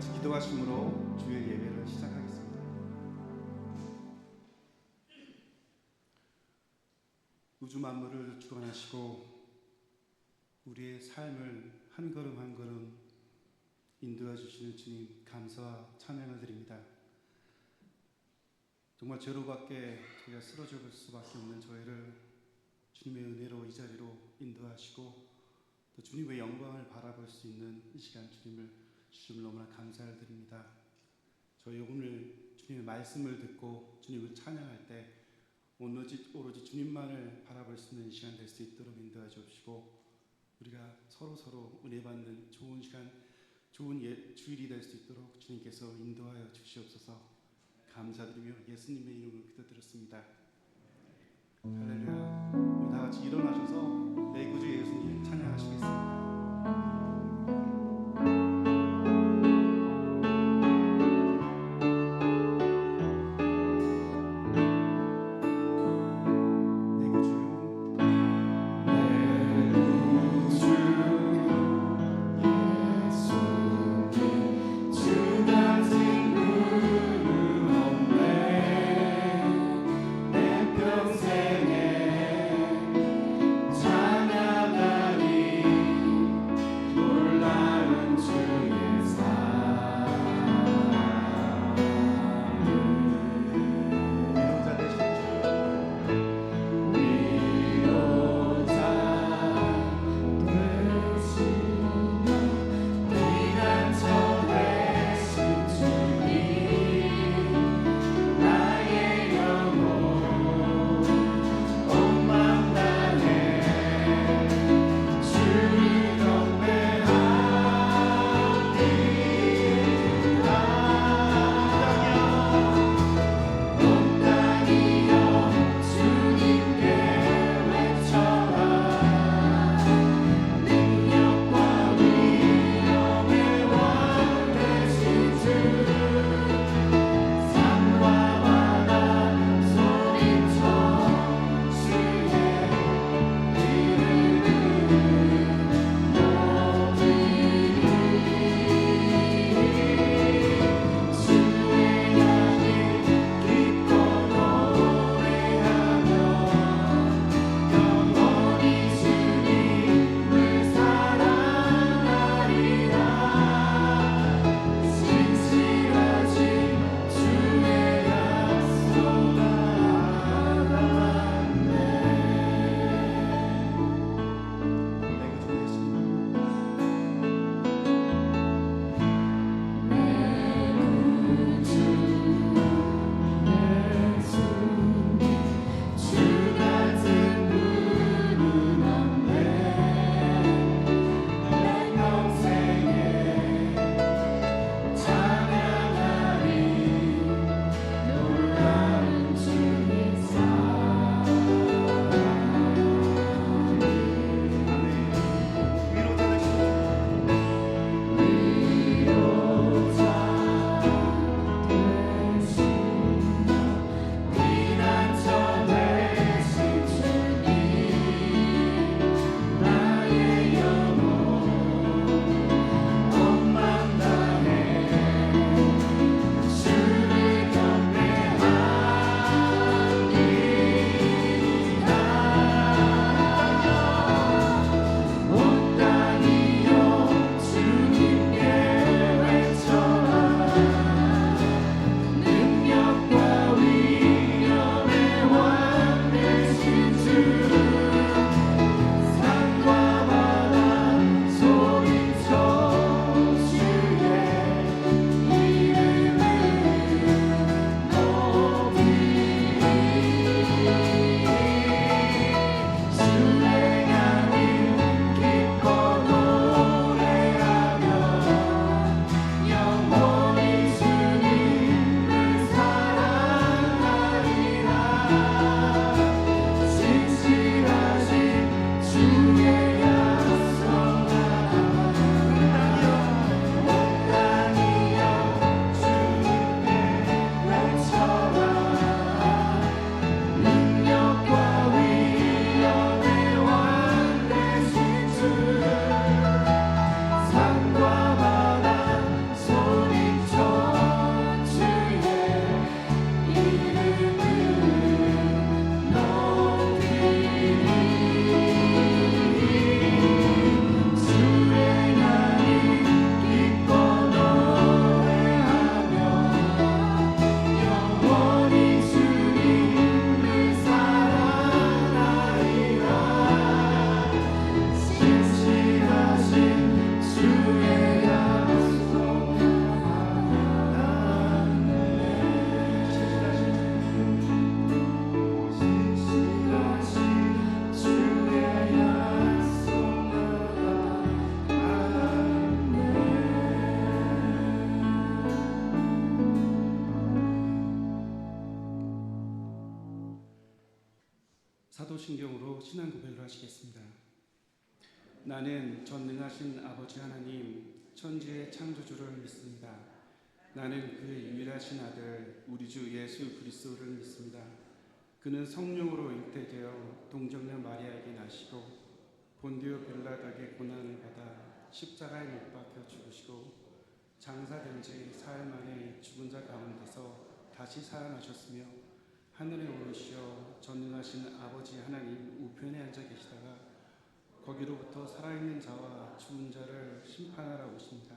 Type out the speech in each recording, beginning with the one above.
같이 기도하심으로 주의 예배를 시작하겠습니다. 우주 만물을 주관하시고 우리의 삶을 한 걸음 한 걸음 인도해 주시는 주님, 감사와 찬양을 드립니다. 정말 죄로밖에 저희가 쓰러져 볼 수밖에 없는 저희를 주님의 은혜로 이 자리로 인도하시고 또 주님의 영광을 바라볼 수 있는 이 시간 주님을 너무나 감사를 드립니다. 저희 오늘 주님의 말씀을 듣고 주님을 찬양할 때 오로지 주님만을 바라볼 수 있는 시간 될 수 있도록 인도해 주시고 우리가 서로 은혜 받는 좋은 시간, 좋은 주일이 될 수 있도록 주님께서 인도하여 주시옵소서. 감사드리며 예수님의 이름으로 기도드렸습니다. 할렐루야. 우리 다 같이 일어나셔서 내 구주 예수님 찬양하시겠습니다. 평생에 찬양하 사도신경으로 신앙 고백을 하시겠습니다. 나는 전능하신 아버지 하나님 천지의 창조주를 믿습니다. 나는 그의 유일하신 아들 우리 주 예수 그리스도를 믿습니다. 그는 성령으로 잉태되어 동정녀 마리아에게 나시고 본디오 빌라닥의 고난을 받아 십자가에 못 박혀 죽으시고 장사된 지 사흘 만에 죽은 자 가운데서 다시 살아나셨으며 하늘에 오르시어 전능하신 아버지 하나님 우편에 앉아 계시다가 거기로부터 살아있는 자와 죽은 자를 심판하러 오십니다.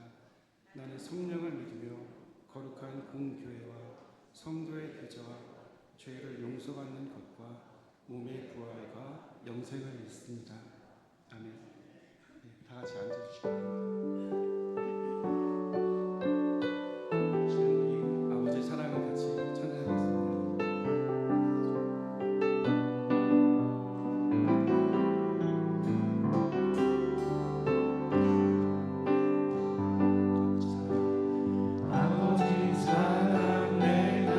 나는 성령을 믿으며 거룩한 공교회와 성도의 교제와 죄를 용서받는 것과 몸의 부활과 영생을 믿습니다. 아멘. 네, 다 같이 앉아주시기 바랍니다. 지금 우리 아버지의 사랑을 같이 찬양하겠습니다. 아버지 사랑 내가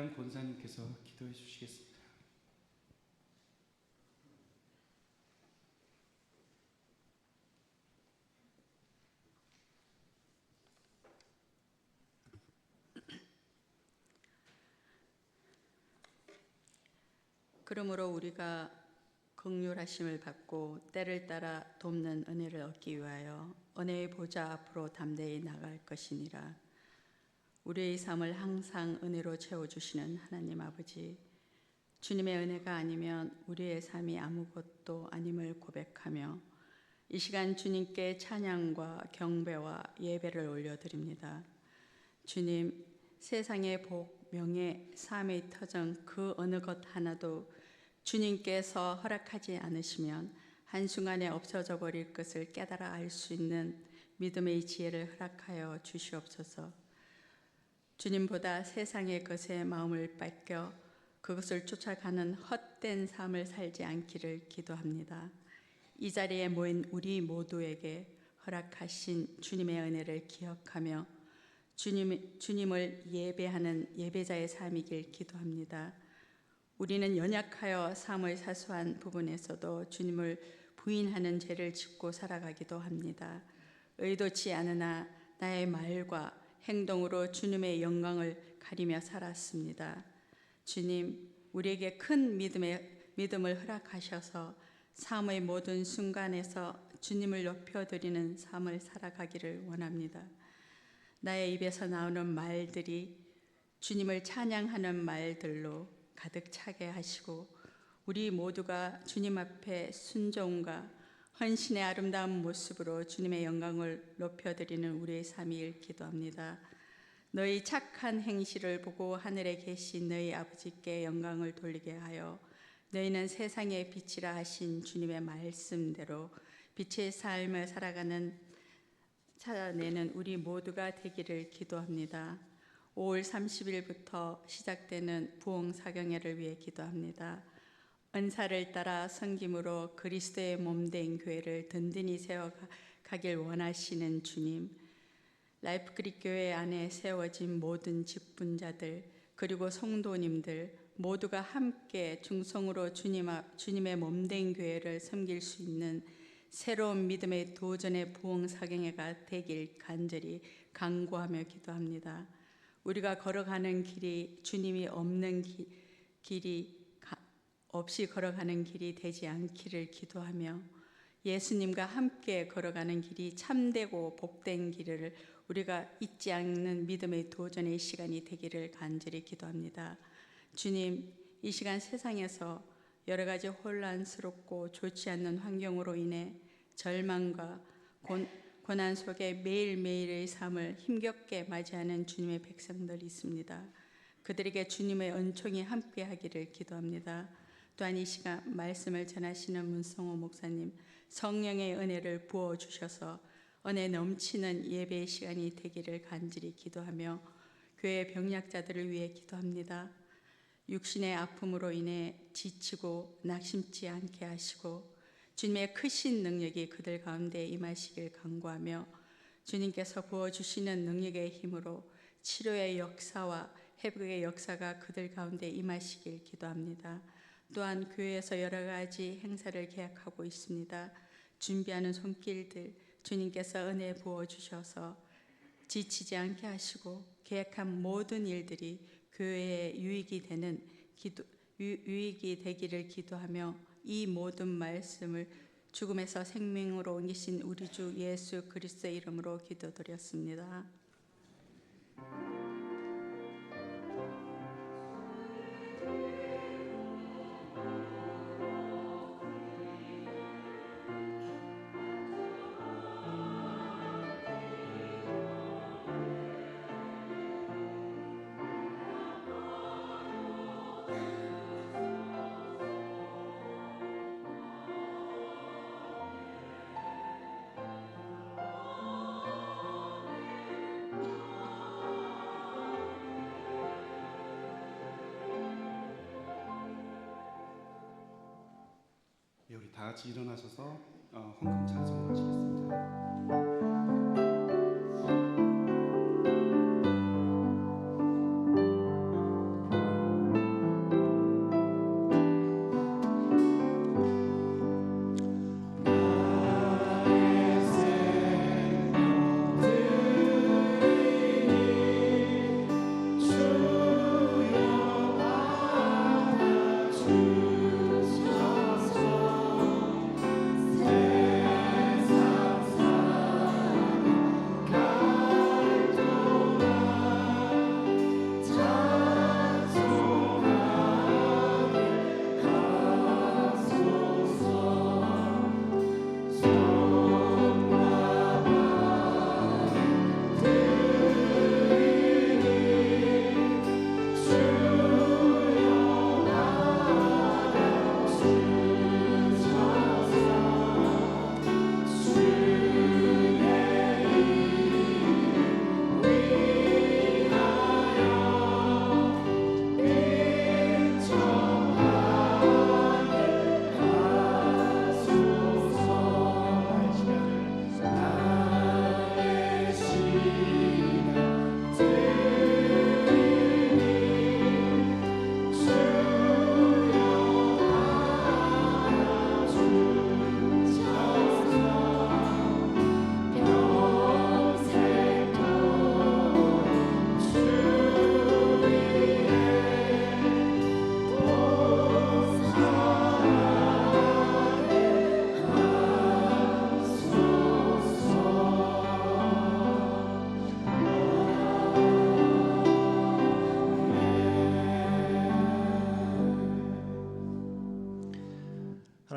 김태양 권사님께서 기도해 주시겠습니다. 그러므로 우리가 긍휼하심을 받고 때를 따라 돕는 은혜를 얻기 위하여 은혜의 보좌 앞으로 담대히 나갈 것이니라. 우리의 삶을 항상 은혜로 채워주시는 하나님 아버지, 주님의 은혜가 아니면 우리의 삶이 아무것도 아님을 고백하며 이 시간 주님께 찬양과 경배와 예배를 올려드립니다. 주님, 세상의 복, 명예, 삶의 터전 그 어느 것 하나도 주님께서 허락하지 않으시면 한순간에 없어져 버릴 것을 깨달아 알 수 있는 믿음의 지혜를 허락하여 주시옵소서. 주님보다 세상의 것에 마음을 뺏겨 그것을 쫓아가는 헛된 삶을 살지 않기를 기도합니다. 이 자리에 모인 우리 모두에게 허락하신 주님의 은혜를 기억하며 주님을 예배하는 예배자의 삶이길 기도합니다. 우리는 연약하여 삶의 사소한 부분에서도 주님을 부인하는 죄를 짓고 살아가기도 합니다. 의도치 않으나 나의 말과 행동으로 주님의 영광을 가리며 살았습니다. 주님, 우리에게 큰 믿음을 허락하셔서 삶의 모든 순간에서 주님을 높여드리는 삶을 살아가기를 원합니다. 나의 입에서 나오는 말들이 주님을 찬양하는 말들로 가득 차게 하시고 우리 모두가 주님 앞에 순종과 헌신의 아름다운 모습으로 주님의 영광을 높여드리는 우리의 삶을 기도합니다. 너희 착한 행실을 보고 하늘에 계신 너희 아버지께 영광을 돌리게 하여 너희는 세상의 빛이라 하신 주님의 말씀대로 빛의 삶을 살아내는 우리 모두가 되기를 기도합니다. 5월 30일부터 시작되는 부흥사경회를 위해 기도합니다. 은사를 따라 섬김으로 그리스도의 몸된 교회를 든든히 세워가길 원하시는 주님, 라이프그립 교회 안에 세워진 모든 직분자들 그리고 성도님들 모두가 함께 중성으로 주님의 몸된 교회를 섬길 수 있는 새로운 믿음의 도전의 부흥사경회가 되길 간절히 간구하며 기도합니다. 우리가 걸어가는 길이 주님이 없는 길이 없이 걸어가는 길이 되지 않기를 기도하며 예수님과 함께 걸어가는 길이 참되고 복된 길을 우리가 잊지 않는 믿음의 도전의 시간이 되기를 간절히 기도합니다. 주님, 이 시간 세상에서 여러 가지 혼란스럽고 좋지 않는 환경으로 인해 절망과 고난 속에 매일매일의 삶을 힘겹게 맞이하는 주님의 백성들이 있습니다. 그들에게 주님의 은총이 함께하기를 기도합니다. 또한 이 시간 말씀을 전하시는 문성호 목사님, 성령의 은혜를 부어주셔서 은혜 넘치는 예배의 시간이 되기를 간절히 기도하며 교회 병약자들을 위해 기도합니다. 육신의 아픔으로 인해 지치고 낙심치 않게 하시고 주님의 크신 능력이 그들 가운데 임하시길 간구하며 주님께서 부어주시는 능력의 힘으로 치료의 역사와 회복의 역사가 그들 가운데 임하시길 기도합니다. 또한 교회에서 여러 가지 행사를 계획하고 있습니다. 준비하는 손길들 주님께서 은혜 부어주셔서 지치지 않게 하시고 계획한 모든 일들이 교회에 유익이 되기를 기도하며 이 모든 말씀을 죽음에서 생명으로 옮기신 우리 주 예수 그리스도의 이름으로 기도드렸습니다. 우리 다 같이 일어나셔서 헌금 찬송을 하시겠습니다.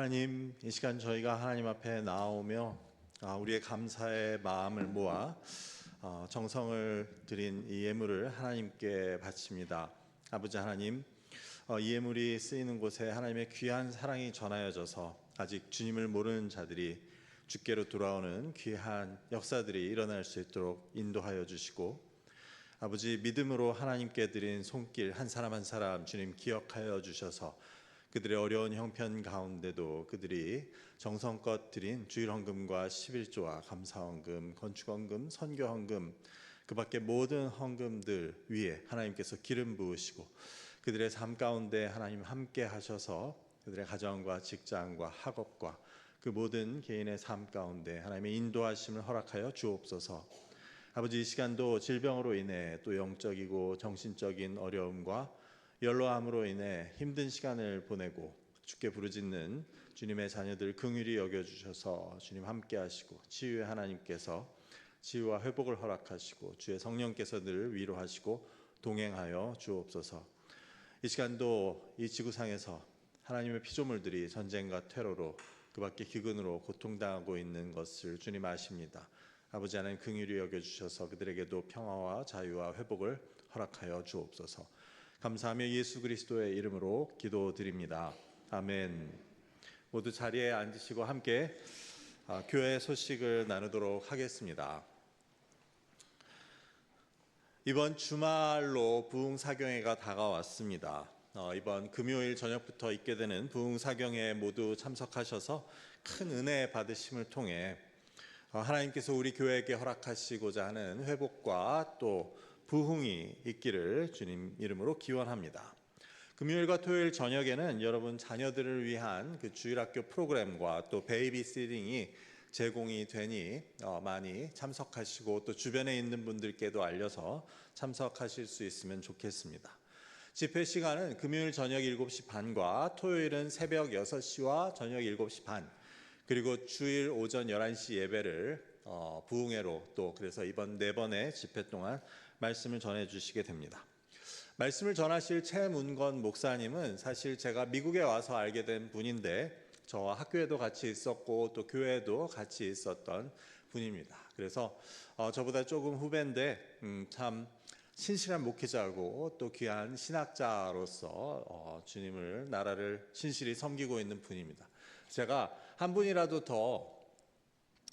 하나님, 이 시간 저희가 하나님 앞에 나오며 우리의 감사의 마음을 모아 정성을 들인 이 예물을 하나님께 바칩니다. 아버지 하나님, 이 예물이 쓰이는 곳에 하나님의 귀한 사랑이 전하여져서 아직 주님을 모르는 자들이 주께로 돌아오는 귀한 역사들이 일어날 수 있도록 인도하여 주시고, 아버지 믿음으로 하나님께 드린 손길 한 사람 한 사람 주님 기억하여 주셔서 그들의 어려운 형편 가운데도 그들이 정성껏 드린 주일헌금과 11조와 감사헌금, 건축헌금, 선교헌금, 그 밖에 모든 헌금들 위에 하나님께서 기름 부으시고 그들의 삶 가운데 하나님 함께 하셔서 그들의 가정과 직장과 학업과 그 모든 개인의 삶 가운데 하나님의 인도하심을 허락하여 주옵소서. 아버지, 이 시간도 질병으로 인해 또 영적이고 정신적인 어려움과 연로함으로 인해 힘든 시간을 보내고 주께 부르짖는 주님의 자녀들 긍휼히 여겨주셔서 주님 함께 하시고 치유의 하나님께서 치유와 회복을 허락하시고 주의 성령께서 늘 위로하시고 동행하여 주옵소서. 이 시간도 이 지구상에서 하나님의 피조물들이 전쟁과 테러로 그 밖에 기근으로 고통당하고 있는 것을 주님 아십니다. 아버지 하나님 긍휼히 여겨주셔서 그들에게도 평화와 자유와 회복을 허락하여 주옵소서. 감사하며 예수 그리스도의 이름으로 기도드립니다. 아멘. 모두 자리에 앉으시고 함께 교회 소식을 나누도록 하겠습니다. 이번 주말로 부흥사경회가 다가왔습니다. 이번 금요일 저녁부터 있게 되는 부흥사경회에 모두 참석하셔서 큰 은혜 받으심을 통해 하나님께서 우리 교회에게 허락하시고자 하는 회복과 또 부흥이 있기를 주님 이름으로 기원합니다. 금요일과 토요일 저녁에는 여러분 자녀들을 위한 그 주일학교 프로그램과 또 베이비시팅이 제공이 되니 많이 참석하시고 또 주변에 있는 분들께도 알려서 참석하실 수 있으면 좋겠습니다. 집회 시간은 금요일 저녁 7시 반과 토요일은 새벽 6시와 저녁 7시 반, 그리고 주일 오전 11시 예배를 부흥회로 또 그래서 이번 4번의 집회 동안 말씀을 전해주시게 됩니다. 말씀을 전하실 최문건 목사님은 사실 제가 미국에 와서 알게 된 분인데 저와 학교에도 같이 있었고 또 교회에도 같이 있었던 분입니다. 그래서 저보다 조금 후배인데 참 신실한 목회자고 또 귀한 신학자로서 주님을 나라를 신실히 섬기고 있는 분입니다. 제가 한 분이라도 더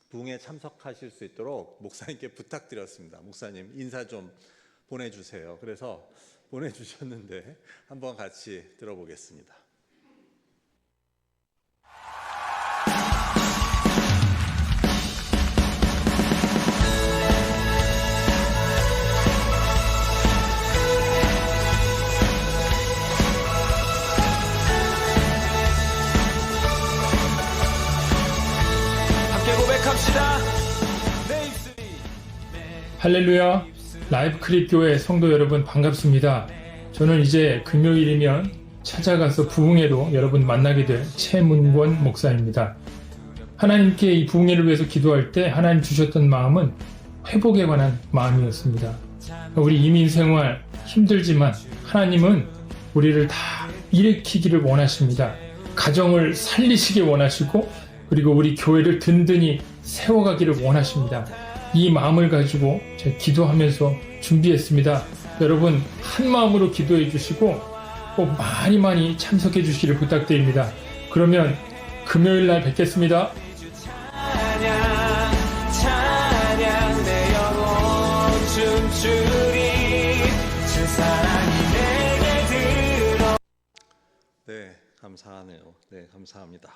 부흥에 참석하실 수 있도록 목사님께 부탁드렸습니다. 목사님 인사 좀 보내주세요. 그래서 보내주셨는데 한번 같이 들어보겠습니다. 할렐루야, 라이브 크립 교회 성도 여러분 반갑습니다. 저는 이제 금요일이면 찾아가서 부흥회로 여러분 만나게 될 최문권 목사입니다. 하나님께 이 부흥회를 위해서 기도할 때 하나님 주셨던 마음은 회복에 관한 마음이었습니다. 우리 이민 생활 힘들지만 하나님은 우리를 다 일으키기를 원하십니다. 가정을 살리시길 원하시고 그리고 우리 교회를 든든히 세워가기를 원하십니다. 이 마음을 가지고 제가 기도하면서 준비했습니다. 여러분 한 마음으로 기도해 주시고 꼭 많이 참석해 주시기를 부탁드립니다. 그러면 금요일 날 뵙겠습니다. 찬양 내 영혼 춤추리 주 사랑이 내게 들어. 네, 감사하네요. 네, 감사합니다.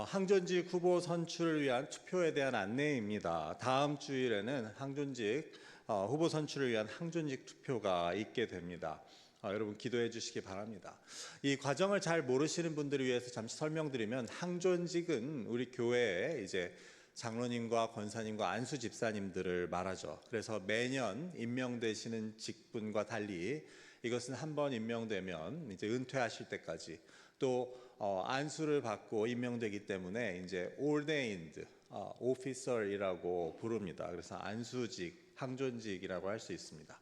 항존직 후보 선출을 위한 투표에 대한 안내입니다. 다음 주일에는 항존직 후보 선출을 위한 항존직 투표가 있게 됩니다. 여러분 기도해 주시기 바랍니다. 이 과정을 잘 모르시는 분들을 위해서 잠시 설명드리면 항존직은 우리 교회에 이제 장로님과 권사님과 안수 집사님들을 말하죠. 그래서 매년 임명되시는 직분과 달리 이것은 한번 임명되면 이제 은퇴하실 때까지 또 안수를 받고 임명되기 때문에 이제 ordained officer이라고 부릅니다. 그래서 안수직, 항존직이라고 할 수 있습니다.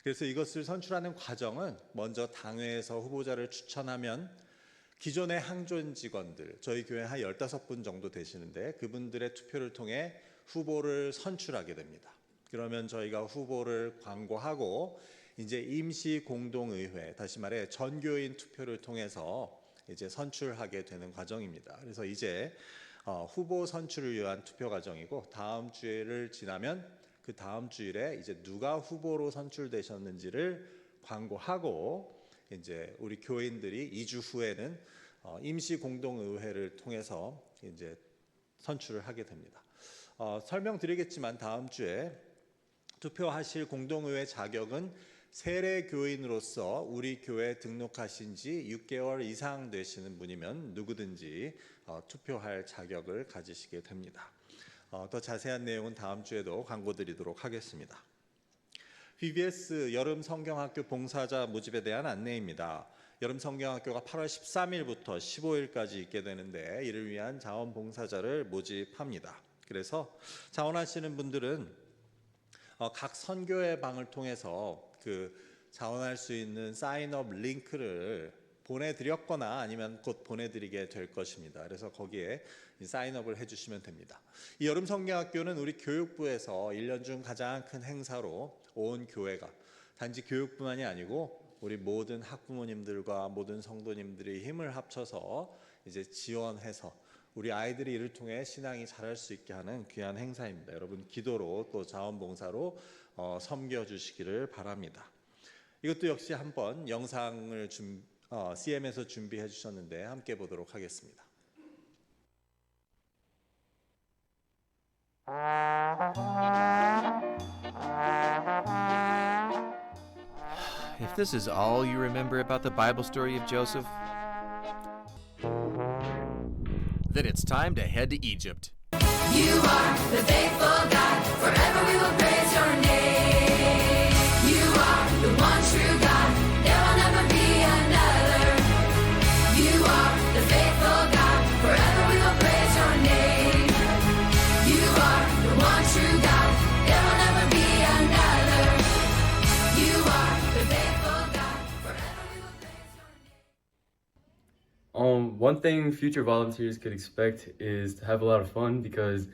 그래서 이것을 선출하는 과정은 먼저 당회에서 후보자를 추천하면 기존의 항존 직원들, 저희 교회 한 15분 정도 되시는데 그분들의 투표를 통해 후보를 선출하게 됩니다. 그러면 저희가 후보를 광고하고 이제 임시 공동의회, 다시 말해 전교인 투표를 통해서 이제 선출하게 되는 과정입니다. 그래서 이제 후보 선출을 위한 투표 과정이고 다음 주를 지나면 그 다음 주일에 이제 누가 후보로 선출되셨는지를 광고하고 이제 우리 교인들이 2주 후에는 임시 공동의회를 통해서 이제 선출을 하게 됩니다. 설명드리겠지만 다음 주에 투표하실 공동의회 자격은 세례 교인으로서 우리 교회에 등록하신 지 6개월 이상 되시는 분이면 누구든지 투표할 자격을 가지시게 됩니다. 더 자세한 내용은 다음 주에도 광고드리도록 하겠습니다. VBS 여름 성경학교 봉사자 모집에 대한 안내입니다. 여름 성경학교가 8월 13일부터 15일까지 있게 되는데 이를 위한 자원봉사자를 모집합니다. 그래서 자원하시는 분들은 각 선교회 방을 통해서 그 자원할 수 있는 사인업 링크를 보내드렸거나 아니면 곧 보내드리게 될 것입니다. 그래서 거기에 사인업을 해주시면 됩니다. 이 여름 성경학교는 우리 교육부에서 1년 중 가장 큰 행사로 온 교회가 단지 교육뿐만이 아니고 우리 모든 학부모님들과 모든 성도님들이 힘을 합쳐서 이제 지원해서 우리 아이들이 이를 통해 신앙이 자랄 수 있게 하는 귀한 행사입니다. 여러분 기도로 또 자원봉사로 섬겨주시기를 바랍니다. 이것도 역시 한번 영상을 CM에서 준비해 주셨는데 함께 보도록 하겠습니다. If this is all you remember about the Bible story of Joseph, then it's time to head to Egypt. You are the faithful God, forever we will praise your name. You are the one true God, there will never be another. You are the faithful God, forever we will praise your name. You are the one true God, there will never be another. You are the faithful God, forever we will praise your name. One thing future volunteers could expect is to have a lot of fun because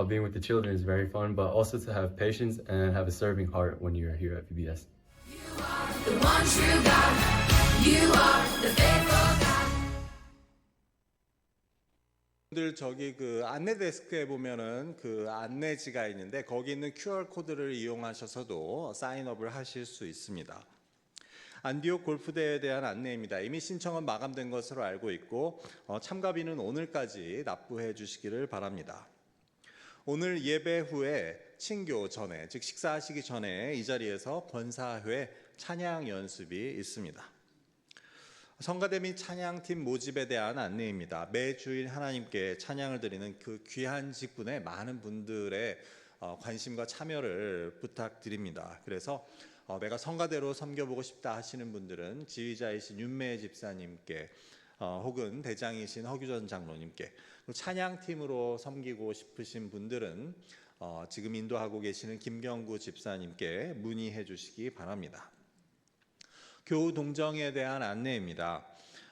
being with the children is very fun, but also to have patience and have a serving heart when you're here at VBS. You are the one true God. You are the faithful God. 분들 저기 그 안내 데스크에 보면은 그 안내지가 있는데 거기 있는 QR 코드를 이용하셔서도 사인업을 하실 수 있습니다. 안디옥 골프대회에 대한 안내입니다. 이미 신청은 마감된 것으로 알고 있고 참가비는 오늘까지 납부해 주시기를 바랍니다. 오늘 예배 후에 친교 전에, 즉 식사하시기 전에 이 자리에서 권사회 찬양 연습이 있습니다. 성가대 및 찬양팀 모집에 대한 안내입니다. 매주일 하나님께 찬양을 드리는 그 귀한 직분에 많은 분들의 관심과 참여를 부탁드립니다. 그래서 내가 성가대로 섬겨보고 싶다 하시는 분들은 지휘자이신 윤매 집사님께 혹은 대장이신 허규전 장로님께, 찬양팀으로 섬기고 싶으신 분들은 지금 인도하고 계시는 김경구 집사님께 문의해 주시기 바랍니다. 교우 동정에 대한 안내입니다.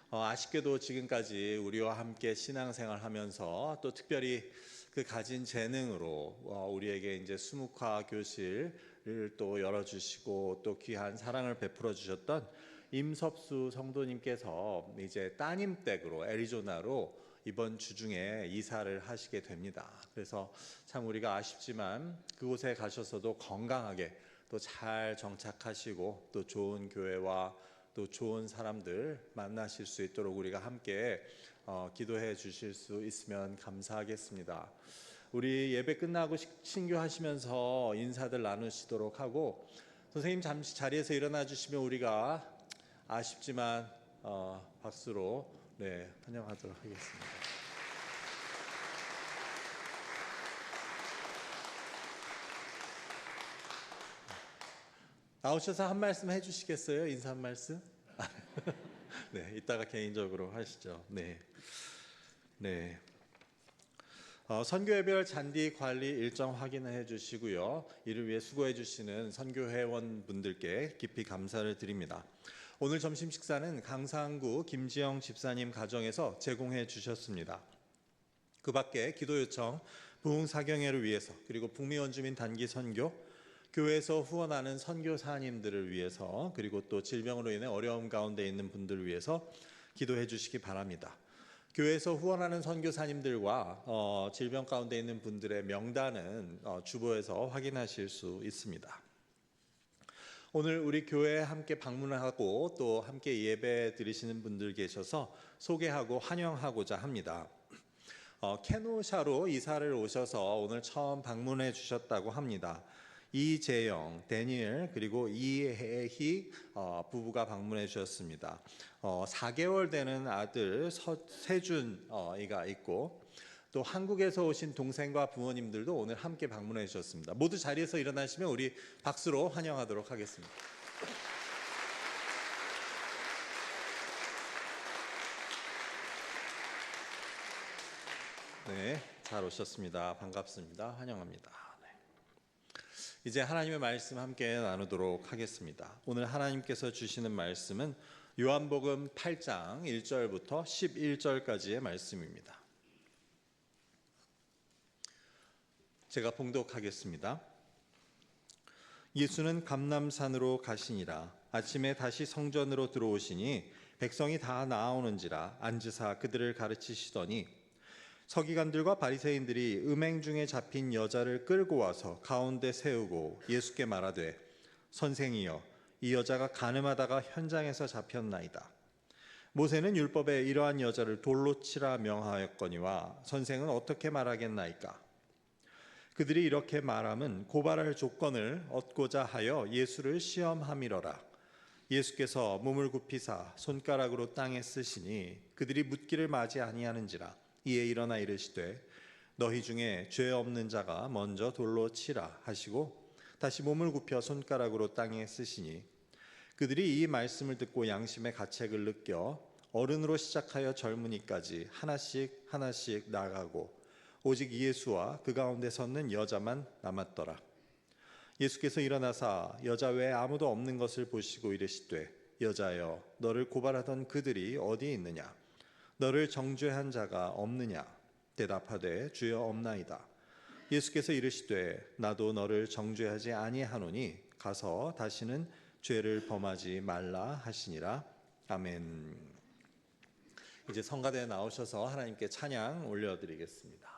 아쉽게도 지금까지 우리와 함께 신앙생활하면서 또 특별히 그 가진 재능으로 우리에게 이제 수묵화 교실을 또 열어주시고 또 귀한 사랑을 베풀어 주셨던 임섭수 성도님께서 이제 따님 댁으로 애리조나로 이번 주 중에 이사를 하시게 됩니다. 그래서 참 우리가 아쉽지만 그곳에 가셔서도 건강하게 또 잘 정착하시고 또 좋은 교회와 또 좋은 사람들 만나실 수 있도록 우리가 함께 기도해 주실 수 있으면 감사하겠습니다. 우리 예배 끝나고 신교하시면서 인사들 나누시도록 하고, 선생님 잠시 자리에서 일어나 주시면 우리가 아쉽지만 박수로 환영하도록 하겠습니다. 나오셔서 한 말씀 해주시겠어요? 인사 한 말씀? 네, 이따가 개인적으로 하시죠. 네. 선교회별 잔디 관리 일정 확인해 주시고요. 이를 위해 수고해 주시는 선교회원 분들께 깊이 감사를 드립니다. 오늘 점심 식사는 강상구 김지영 집사님 가정에서 제공해 주셨습니다. 그 밖에 기도 요청, 부흥 사경회를 위해서, 그리고 북미 원주민 단기 선교, 교회에서 후원하는 선교사님들을 위해서, 그리고 또 질병으로 인해 어려움 가운데 있는 분들을 위해서 기도해 주시기 바랍니다. 교회에서 후원하는 선교사님들과 질병 가운데 있는 분들의 명단은 주보에서 확인하실 수 있습니다. 오늘 우리 교회에 함께 방문하고 또 함께 예배 드리시는 분들 계셔서 소개하고 환영하고자 합니다. 케노샤로 이사를 오셔서 오늘 처음 방문해 주셨다고 합니다. 이재영, 데니엘, 그리고 이혜희 부부가 방문해 주셨습니다. 4개월 되는 아들 세준이가 있고, 또 한국에서 오신 동생과 부모님들도 오늘 함께 방문해 주셨습니다. 모두 자리에서 일어나시면 우리 박수로 환영하도록 하겠습니다. 네, 잘 오셨습니다. 반갑습니다. 환영합니다. 네. 이제 하나님의 말씀 함께 나누도록 하겠습니다. 오늘 하나님께서 주시는 말씀은 요한복음 8장 1절부터 11절까지의 말씀입니다. 제가 봉독하겠습니다. 예수는 감람산으로 가시니라. 아침에 다시 성전으로 들어오시니 백성이 다 나아오는지라 앉으사 그들을 가르치시더니 서기관들과 바리새인들이 음행 중에 잡힌 여자를 끌고 와서 가운데 세우고 예수께 말하되 선생이여 이 여자가 간음하다가 현장에서 잡혔나이다. 모세는 율법에 이러한 여자를 돌로 치라 명하였거니와 선생은 어떻게 말하겠나이까? 그들이 이렇게 말함은 고발할 조건을 얻고자 하여 예수를 시험함이러라. 예수께서 몸을 굽히사 손가락으로 땅에 쓰시니 그들이 묻기를 맞이 아니하는지라. 이에 일어나 이르시되 너희 중에 죄 없는 자가 먼저 돌로 치라 하시고 다시 몸을 굽혀 손가락으로 땅에 쓰시니 그들이 이 말씀을 듣고 양심의 가책을 느껴 어른으로 시작하여 젊은이까지 하나씩 하나씩 나가고 오직 예수와 그 가운데 섰는 여자만 남았더라. 예수께서 일어나사 여자 외에 아무도 없는 것을 보시고 이르시되 여자여 너를 고발하던 그들이 어디 있느냐? 너를 정죄한 자가 없느냐? 대답하되 주여 없나이다. 예수께서 이르시되 나도 너를 정죄하지 아니하노니 가서 다시는 죄를 범하지 말라 하시니라. 아멘. 이제 성가대에 나오셔서 하나님께 찬양 올려드리겠습니다.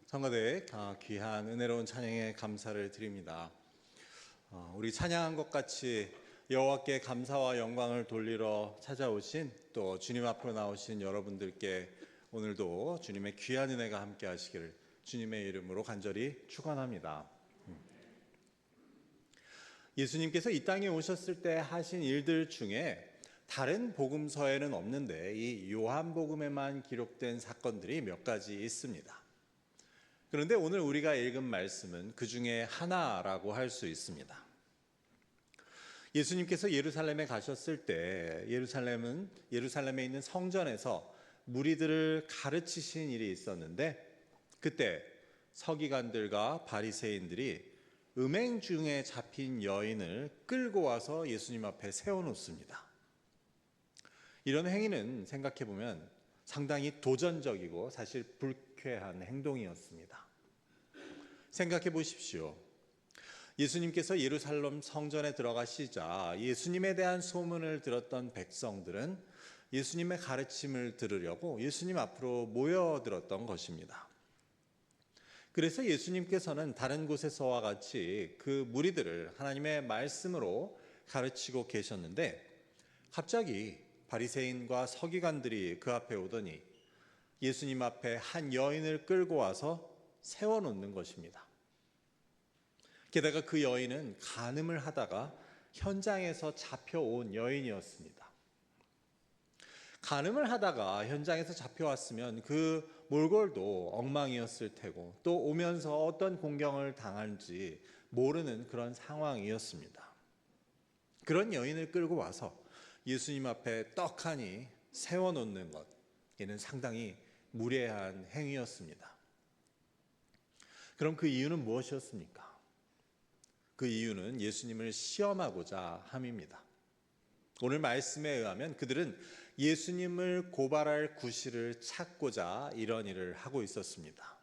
성가대 귀한 은혜로운 찬양에 감사를 드립니다. 우리 찬양한 것 같이 여호와께 감사와 영광을 돌리러 찾아오신 또 주님 앞으로 나오신 여러분들께 오늘도 주님의 귀한 은혜가 함께 하시기를 주님의 이름으로 간절히 축원합니다. 예수님께서 이 땅에 오셨을 때 하신 일들 중에 다른 복음서에는 없는데 이 요한복음에만 기록된 사건들이 몇 가지 있습니다. 그런데 오늘 우리가 읽은 말씀은 그 중에 하나라고 할 수 있습니다. 예수님께서 예루살렘에 가셨을 때 예루살렘에 있는 성전에서 무리들을 가르치신 일이 있었는데 그때 서기관들과 바리새인들이 음행 중에 잡힌 여인을 끌고 와서 예수님 앞에 세워놓습니다. 이런 행위는 생각해보면 상당히 도전적이고 사실 불쾌한 행동이었습니다. 생각해 보십시오. 예수님께서 예루살렘 성전에 들어가시자 예수님에 대한 소문을 들었던 백성들은 예수님의 가르침을 들으려고 예수님 앞으로 모여들었던 것입니다. 그래서 예수님께서는 다른 곳에서와 같이 그 무리들을 하나님의 말씀으로 가르치고 계셨는데 갑자기 바리새인과 서기관들이 그 앞에 오더니 예수님 앞에 한 여인을 끌고 와서 세워놓는 것입니다. 게다가 그 여인은 간음을 하다가 현장에서 잡혀온 여인이었습니다. 간음을 하다가 현장에서 잡혀왔으면 그 몰골도 엉망이었을 테고 또 오면서 어떤 공경을 당할지 모르는 그런 상황이었습니다. 그런 여인을 끌고 와서 예수님 앞에 떡하니 세워놓는 것, 이는 상당히 무례한 행위였습니다. 그럼 그 이유는 무엇이었습니까? 그 이유는 예수님을 시험하고자 함입니다. 오늘 말씀에 의하면 그들은 예수님을 고발할 구실을 찾고자 이런 일을 하고 있었습니다.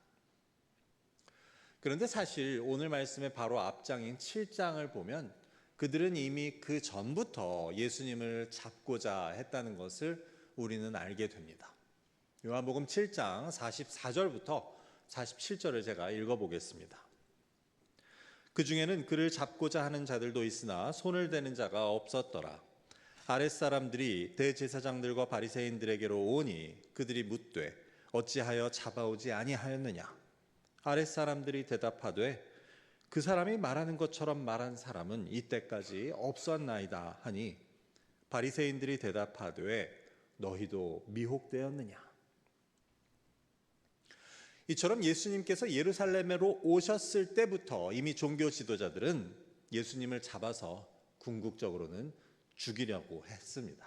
그런데 사실 오늘 말씀의 바로 앞장인 7장을 보면 그들은 이미 그 전부터 예수님을 잡고자 했다는 것을 우리는 알게 됩니다. 요한복음 7장 44절부터 47절을 제가 읽어보겠습니다. 그 중에는 그를 잡고자 하는 자들도 있으나 손을 대는 자가 없었더라. 아랫사람들이 대제사장들과 바리새인들에게로 오니 그들이 묻되 어찌하여 잡아오지 아니하였느냐. 아랫사람들이 대답하되 그 사람이 말하는 것처럼 말한 사람은 이때까지 없었나이다 하니 바리새인들이 대답하되 너희도 미혹되었느냐. 이처럼 예수님께서 예루살렘으로 오셨을 때부터 이미 종교 지도자들은 예수님을 잡아서 궁극적으로는 죽이려고 했습니다.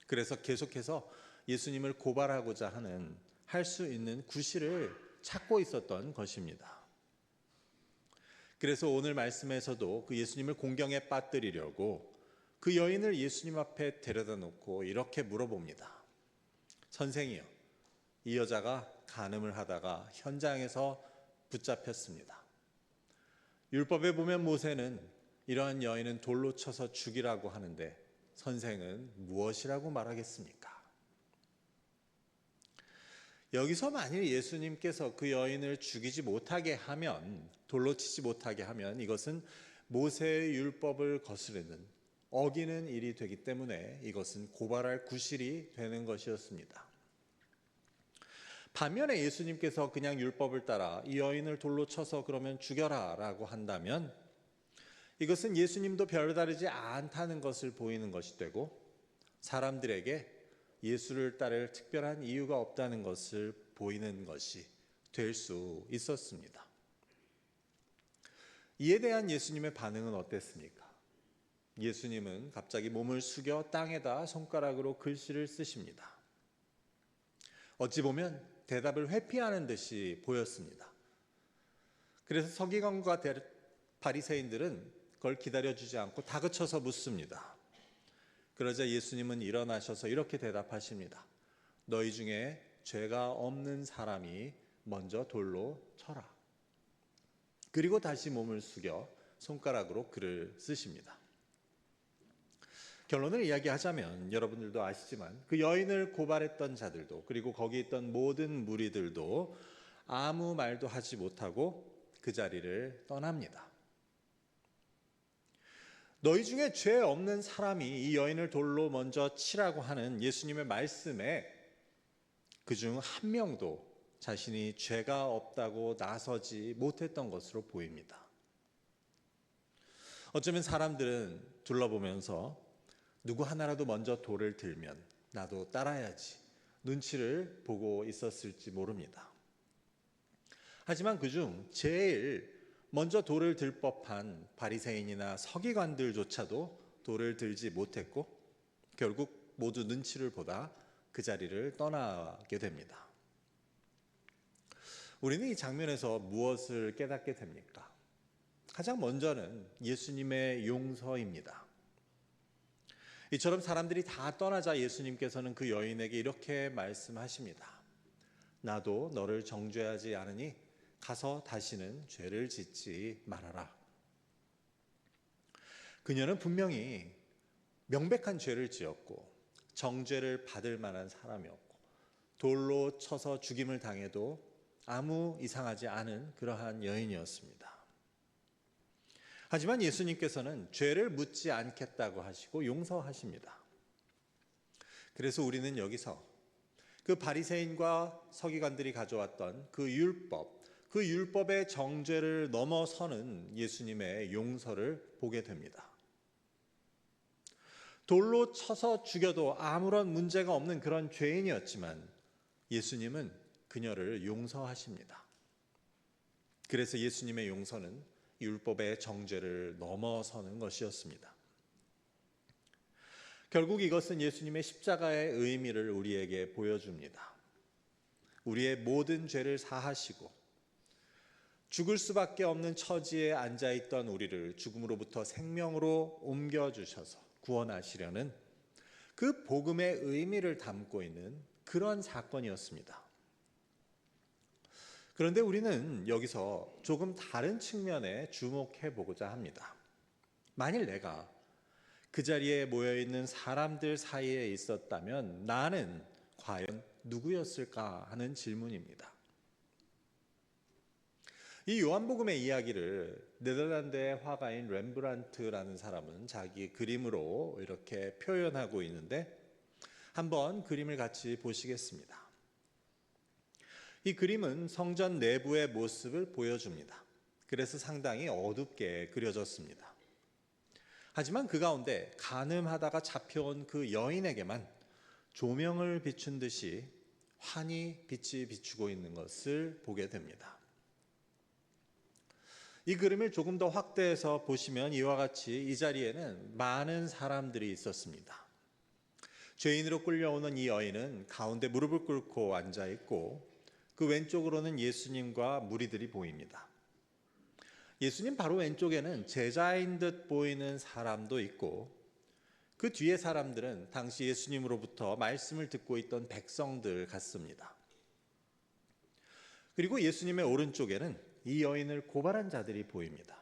그래서 계속해서 예수님을 고발하고자 하는 할 수 있는 구실을 찾고 있었던 것입니다. 그래서 오늘 말씀에서도 그 예수님을 공경에 빠뜨리려고 그 여인을 예수님 앞에 데려다 놓고 이렇게 물어봅니다. 선생이요, 이 여자가 간음을 하다가 현장에서 붙잡혔습니다. 율법에 보면 모세는 이러한 여인은 돌로 쳐서 죽이라고 하는데 선생은 무엇이라고 말하겠습니까? 여기서 만일 예수님께서 그 여인을 죽이지 못하게 하면, 돌로 치지 못하게 하면 이것은 모세의 율법을 거스르는, 어기는 일이 되기 때문에 이것은 고발할 구실이 되는 것이었습니다. 반면에 예수님께서 그냥 율법을 따라 이 여인을 돌로 쳐서 그러면 죽여라 라고 한다면 이것은 예수님도 별다르지 않다는 것을 보이는 것이 되고 사람들에게 예수를 따를 특별한 이유가 없다는 것을 보이는 것이 될 수 있었습니다. 이에 대한 예수님의 반응은 어땠습니까? 예수님은 갑자기 몸을 숙여 땅에다 손가락으로 글씨를 쓰십니다. 어찌 보면 대답을 회피하는 듯이 보였습니다. 그래서 서기관과 바리새인들은 그걸 기다려주지 않고 다그쳐서 묻습니다. 그러자 예수님은 일어나셔서 이렇게 대답하십니다. 너희 중에 죄가 없는 사람이 먼저 돌로 쳐라. 그리고 다시 몸을 숙여 손가락으로 글을 쓰십니다. 결론을 이야기하자면 여러분들도 아시지만 그 여인을 고발했던 자들도 그리고 거기 있던 모든 무리들도 아무 말도 하지 못하고 그 자리를 떠납니다. 너희 중에 죄 없는 사람이 이 여인을 돌로 먼저 치라고 하는 예수님의 말씀에 그중 한 명도 자신이 죄가 없다고 나서지 못했던 것으로 보입니다. 어쩌면 사람들은 둘러보면서 누구 하나라도 먼저 돌을 들면 나도 따라야지 눈치를 보고 있었을지 모릅니다. 하지만 그중 제일 먼저 돌을 들 법한 바리새인이나 서기관들조차도 돌을 들지 못했고 결국 모두 눈치를 보다 그 자리를 떠나게 됩니다. 우리는 이 장면에서 무엇을 깨닫게 됩니까? 가장 먼저는 예수님의 용서입니다. 이처럼 사람들이 다 떠나자 예수님께서는 그 여인에게 이렇게 말씀하십니다. 나도 너를 정죄하지 않으니 가서 다시는 죄를 짓지 말아라. 그녀는 분명히 명백한 죄를 지었고 정죄를 받을 만한 사람이었고 돌로 쳐서 죽임을 당해도 아무 이상하지 않은 그러한 여인이었습니다. 하지만 예수님께서는 죄를 묻지 않겠다고 하시고 용서하십니다. 그래서 우리는 여기서 그 바리새인과 서기관들이 가져왔던 그 율법의 정죄를 넘어서는 예수님의 용서를 보게 됩니다. 돌로 쳐서 죽여도 아무런 문제가 없는 그런 죄인이었지만 예수님은 그녀를 용서하십니다. 그래서 예수님의 용서는 율법의 정죄를 넘어서는 것이었습니다. 결국 이것은 예수님의 십자가의 의미를 우리에게 보여줍니다. 우리의 모든 죄를 사하시고 죽을 수밖에 없는 처지에 앉아있던 우리를 죽음으로부터 생명으로 옮겨주셔서 구원하시려는 그 복음의 의미를 담고 있는 그런 사건이었습니다. 그런데 우리는 여기서 조금 다른 측면에 주목해 보고자 합니다. 만일 내가 그 자리에 모여있는 사람들 사이에 있었다면 나는 과연 누구였을까 하는 질문입니다. 이 요한복음의 이야기를 네덜란드의 화가인 렘브란트라는 사람은 자기 그림으로 이렇게 표현하고 있는데 한번 그림을 같이 보시겠습니다. 이 그림은 성전 내부의 모습을 보여줍니다. 그래서 상당히 어둡게 그려졌습니다. 하지만 그 가운데 간음하다가 잡혀온 그 여인에게만 조명을 비춘 듯이 환히 빛이 비추고 있는 것을 보게 됩니다. 이 그림을 조금 더 확대해서 보시면 이와 같이 이 자리에는 많은 사람들이 있었습니다. 죄인으로 끌려오는 이 여인은 가운데 무릎을 꿇고 앉아 있고 그 왼쪽으로는 예수님과 무리들이 보입니다. 예수님 바로 왼쪽에는 제자인 듯 보이는 사람도 있고 그 뒤에 사람들은 당시 예수님으로부터 말씀을 듣고 있던 백성들 같습니다. 그리고 예수님의 오른쪽에는 이 여인을 고발한 자들이 보입니다.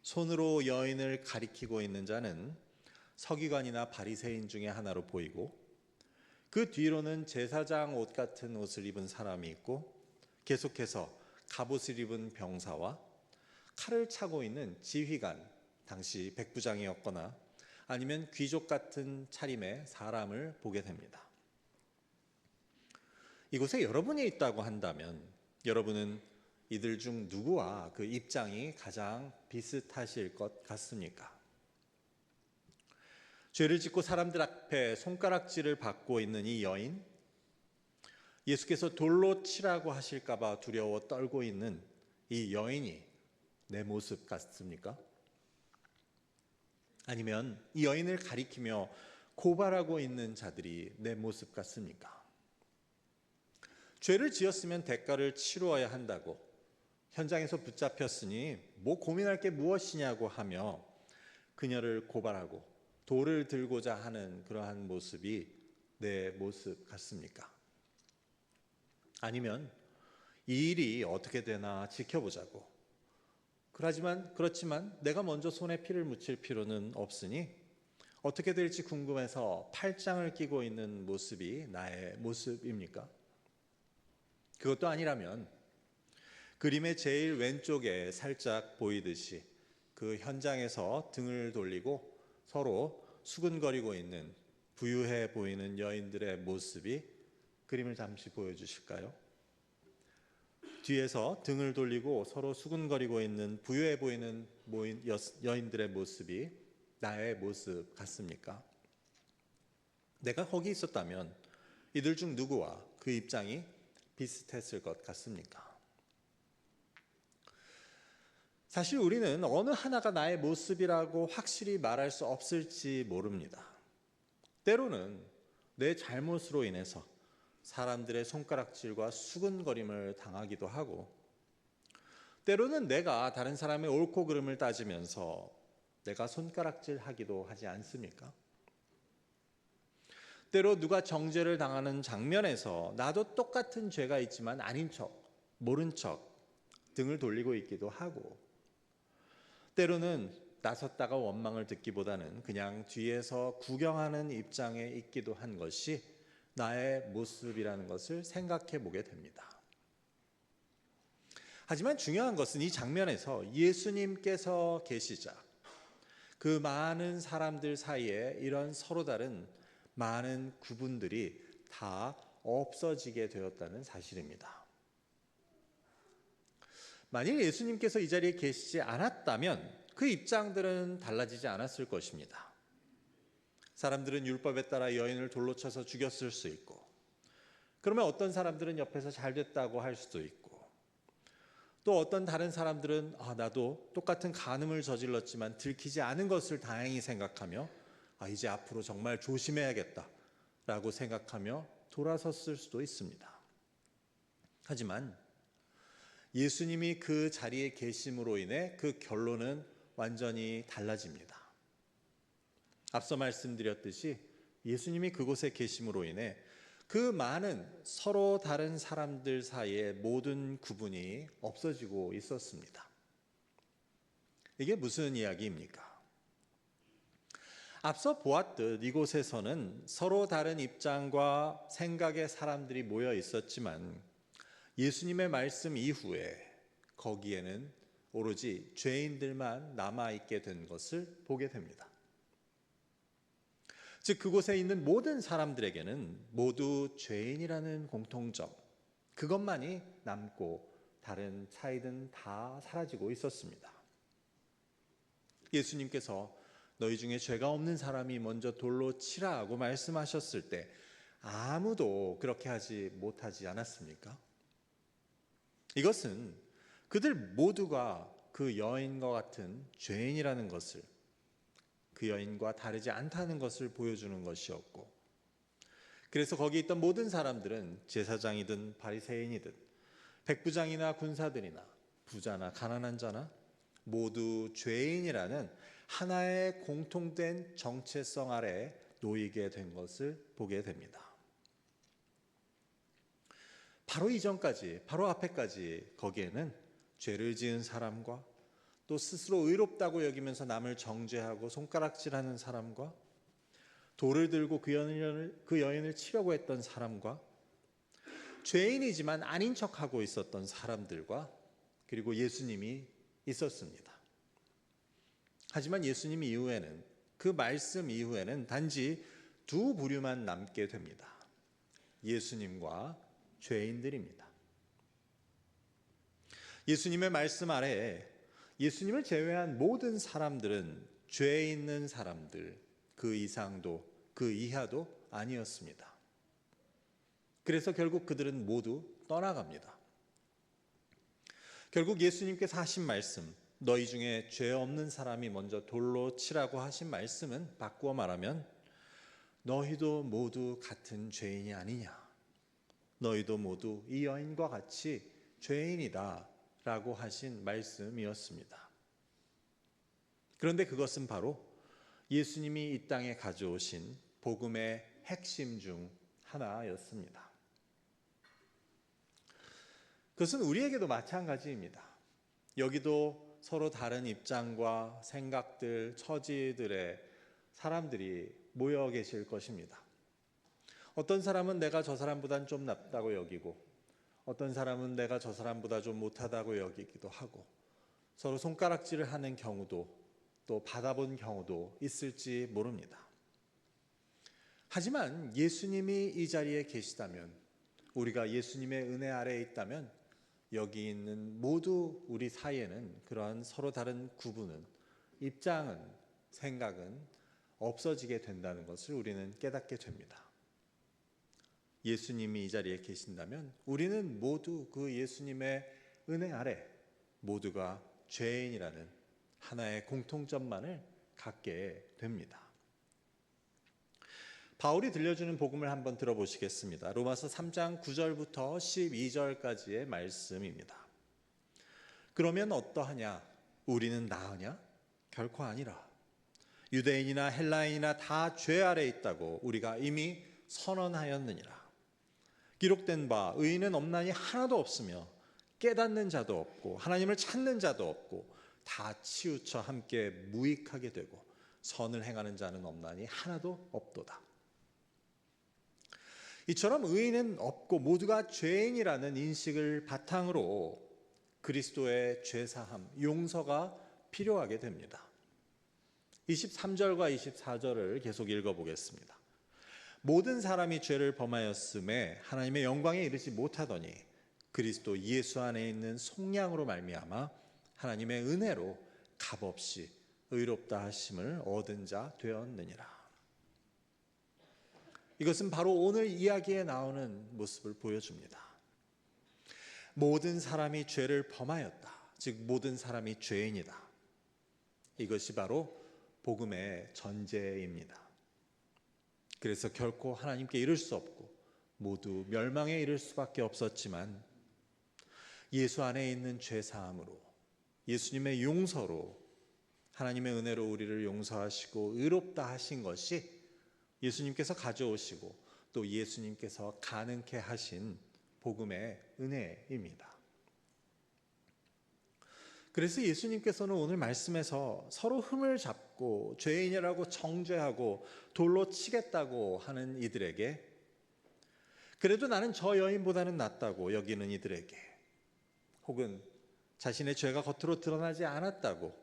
손으로 여인을 가리키고 있는 자는 서기관이나 바리새인 중에 하나로 보이고 그 뒤로는 제사장 옷 같은 옷을 입은 사람이 있고 계속해서 갑옷을 입은 병사와 칼을 차고 있는 지휘관, 당시 백부장이었거나 아니면 귀족 같은 차림의 사람을 보게 됩니다. 이곳에 여러분이 있다고 한다면 여러분은 이들 중 누구와 그 입장이 가장 비슷하실 것 같습니까? 죄를 짓고 사람들 앞에 손가락질을 받고 있는 이 여인, 예수께서 돌로 치라고 하실까 봐 두려워 떨고 있는 이 여인이 내 모습 같습니까? 아니면 이 여인을 가리키며 고발하고 있는 자들이 내 모습 같습니까? 죄를 지었으면 대가를 치루어야 한다고 현장에서 붙잡혔으니 뭐 고민할 게 무엇이냐고 하며 그녀를 고발하고 돌을 들고자 하는 그러한 모습이 내 모습 같습니까? 아니면 이 일이 어떻게 되나 지켜보자고 그렇지만 내가 먼저 손에 피를 묻힐 필요는 없으니 어떻게 될지 궁금해서 팔짱을 끼고 있는 모습이 나의 모습입니까? 그것도 아니라면 그림의 제일 왼쪽에 살짝 보이듯이 그 현장에서 등을 돌리고 서로 수근거리고 있는 부유해 보이는 여인들의 모습이 그림을 잠시 보여주실까요? 뒤에서 등을 돌리고 서로 수근거리고 있는 부유해 보이는 여인들의 모습이 나의 모습 같습니까? 내가 거기 있었다면 이들 중 누구와 그 입장이 비슷했을 것 같습니까? 사실 우리는 어느 하나가 나의 모습이라고 확실히 말할 수 없을지 모릅니다. 때로는 내 잘못으로 인해서 사람들의 손가락질과 수근거림을 당하기도 하고, 때로는 내가 다른 사람의 옳고 그름을 따지면서 내가 손가락질하기도 하지 않습니까? 때로 누가 정죄를 당하는 장면에서 나도 똑같은 죄가 있지만 아닌 척, 모른 척 등을 돌리고 있기도 하고, 때로는 나섰다가 원망을 듣기보다는 그냥 뒤에서 구경하는 입장에 있기도 한 것이 나의 모습이라는 것을 생각해 보게 됩니다. 하지만 중요한 것은 이 장면에서 예수님께서 계시자 그 많은 사람들 사이에 이런 서로 다른 많은 구분들이 다 없어지게 되었다는 사실입니다. 만일 예수님께서 이 자리에 계시지 않았다면 그 입장들은 달라지지 않았을 것입니다. 사람들은 율법에 따라 여인을 돌로 쳐서 죽였을 수 있고, 그러면 어떤 사람들은 옆에서 잘 됐다고 할 수도 있고, 또 어떤 다른 사람들은 나도 똑같은 간음을 저질렀지만 들키지 않은 것을 다행히 생각하며 이제 앞으로 정말 조심해야겠다라고 생각하며 돌아섰을 수도 있습니다. 하지만 예수님이 그 자리에 계심으로 인해 그 결론은 완전히 달라집니다. 앞서 말씀드렸듯이 예수님이 그곳에 계심으로 인해 그 많은 서로 다른 사람들 사이의 모든 구분이 없어지고 있었습니다. 이게 무슨 이야기입니까? 앞서 보았듯 이곳에서는 서로 다른 입장과 생각의 사람들이 모여 있었지만 예수님의 말씀 이후에 거기에는 오로지 죄인들만 남아있게 된 것을 보게 됩니다. 즉 그곳에 있는 모든 사람들에게는 모두 죄인이라는 공통점, 그것만이 남고 다른 차이는 다 사라지고 있었습니다. 예수님께서 너희 중에 죄가 없는 사람이 먼저 돌로 치라고 말씀하셨을 때 아무도 그렇게 하지 못하지 않았습니까? 이것은 그들 모두가 그 여인과 같은 죄인이라는 것을, 그 여인과 다르지 않다는 것을 보여주는 것이었고, 그래서 거기 있던 모든 사람들은 제사장이든 바리새인이든 백부장이나 군사들이나 부자나 가난한 자나 모두 죄인이라는 하나의 공통된 정체성 아래 놓이게 된 것을 보게 됩니다. 바로 이전까지, 바로 앞에까지 거기에는 죄를 지은 사람과 또 스스로 의롭다고 여기면서 남을 정죄하고 손가락질하는 사람과 돌을 들고 그 여인을 치려고 했던 사람과 죄인이지만 아닌 척하고 있었던 사람들과 그리고 예수님이 있었습니다. 하지만 예수님 이후에는, 그 말씀 이후에는 단지 두 부류만 남게 됩니다. 예수님과 죄인들입니다. 예수님의 말씀 아래에 예수님을 제외한 모든 사람들은 죄 있는 사람들, 그 이상도 그 이하도 아니었습니다. 그래서 결국 그들은 모두 떠나갑니다. 결국 예수님께서 하신 말씀, 너희 중에 죄 없는 사람이 먼저 돌로 치라고 하신 말씀은 바꾸어 말하면 너희도 모두 같은 죄인이 아니냐, 너희도 모두 이 여인과 같이 죄인이다 라고 하신 말씀이었습니다. 그런데 그것은 바로 예수님이 이 땅에 가져오신 복음의 핵심 중 하나였습니다. 그것은 우리에게도 마찬가지입니다. 여기도 서로 다른 입장과 생각들, 처지들의 사람들이 모여 계실 것입니다. 어떤 사람은 내가 저 사람보단 좀 낫다고 여기고, 어떤 사람은 내가 저 사람보다 좀 못하다고 여기기도 하고 서로 손가락질을 하는 경우도 또 받아본 경우도 있을지 모릅니다. 하지만 예수님이 이 자리에 계시다면, 우리가 예수님의 은혜 아래에 있다면 여기 있는 모두 우리 사이에는 그러한 서로 다른 구분은, 입장은, 생각은 없어지게 된다는 것을 우리는 깨닫게 됩니다. 예수님이 이 자리에 계신다면 우리는 모두 그 예수님의 은혜 아래 모두가 죄인이라는 하나의 공통점만을 갖게 됩니다. 바울이 들려주는 복음을 한번 들어보시겠습니다. 로마서 3장 9절부터 12절까지의 말씀입니다. 그러면 어떠하냐? 우리는 나으냐? 결코 아니라. 유대인이나 헬라인이나 다 죄 아래 있다고 우리가 이미 선언하였느니라. 기록된 바 의인은 없나니 하나도 없으며 깨닫는 자도 없고 하나님을 찾는 자도 없고 다 치우쳐 함께 무익하게 되고 선을 행하는 자는 없나니 하나도 없도다. 이처럼 의인은 없고 모두가 죄인이라는 인식을 바탕으로 그리스도의 죄사함, 용서가 필요하게 됩니다. 23절과 24절을 계속 읽어보겠습니다. 모든 사람이 죄를 범하였음에 하나님의 영광에 이르지 못하더니 그리스도 예수 안에 있는 속량으로 말미암아 하나님의 은혜로 값없이 의롭다 하심을 얻은 자 되었느니라. 이것은 바로 오늘 이야기에 나오는 모습을 보여줍니다. 모든 사람이 죄를 범하였다. 즉 모든 사람이 죄인이다. 이것이 바로 복음의 전제입니다. 그래서 결코 하나님께 이를 수 없고 모두 멸망에 이를 수밖에 없었지만 예수 안에 있는 죄사함으로, 예수님의 용서로, 하나님의 은혜로 우리를 용서하시고 의롭다 하신 것이 예수님께서 가져오시고 또 예수님께서 가능케 하신 복음의 은혜입니다. 그래서 예수님께서는 오늘 말씀에서 서로 흠을 잡고 죄인이라고 정죄하고 돌로 치겠다고 하는 이들에게, 그래도 나는 저 여인보다는 낫다고 여기는 이들에게, 혹은 자신의 죄가 겉으로 드러나지 않았다고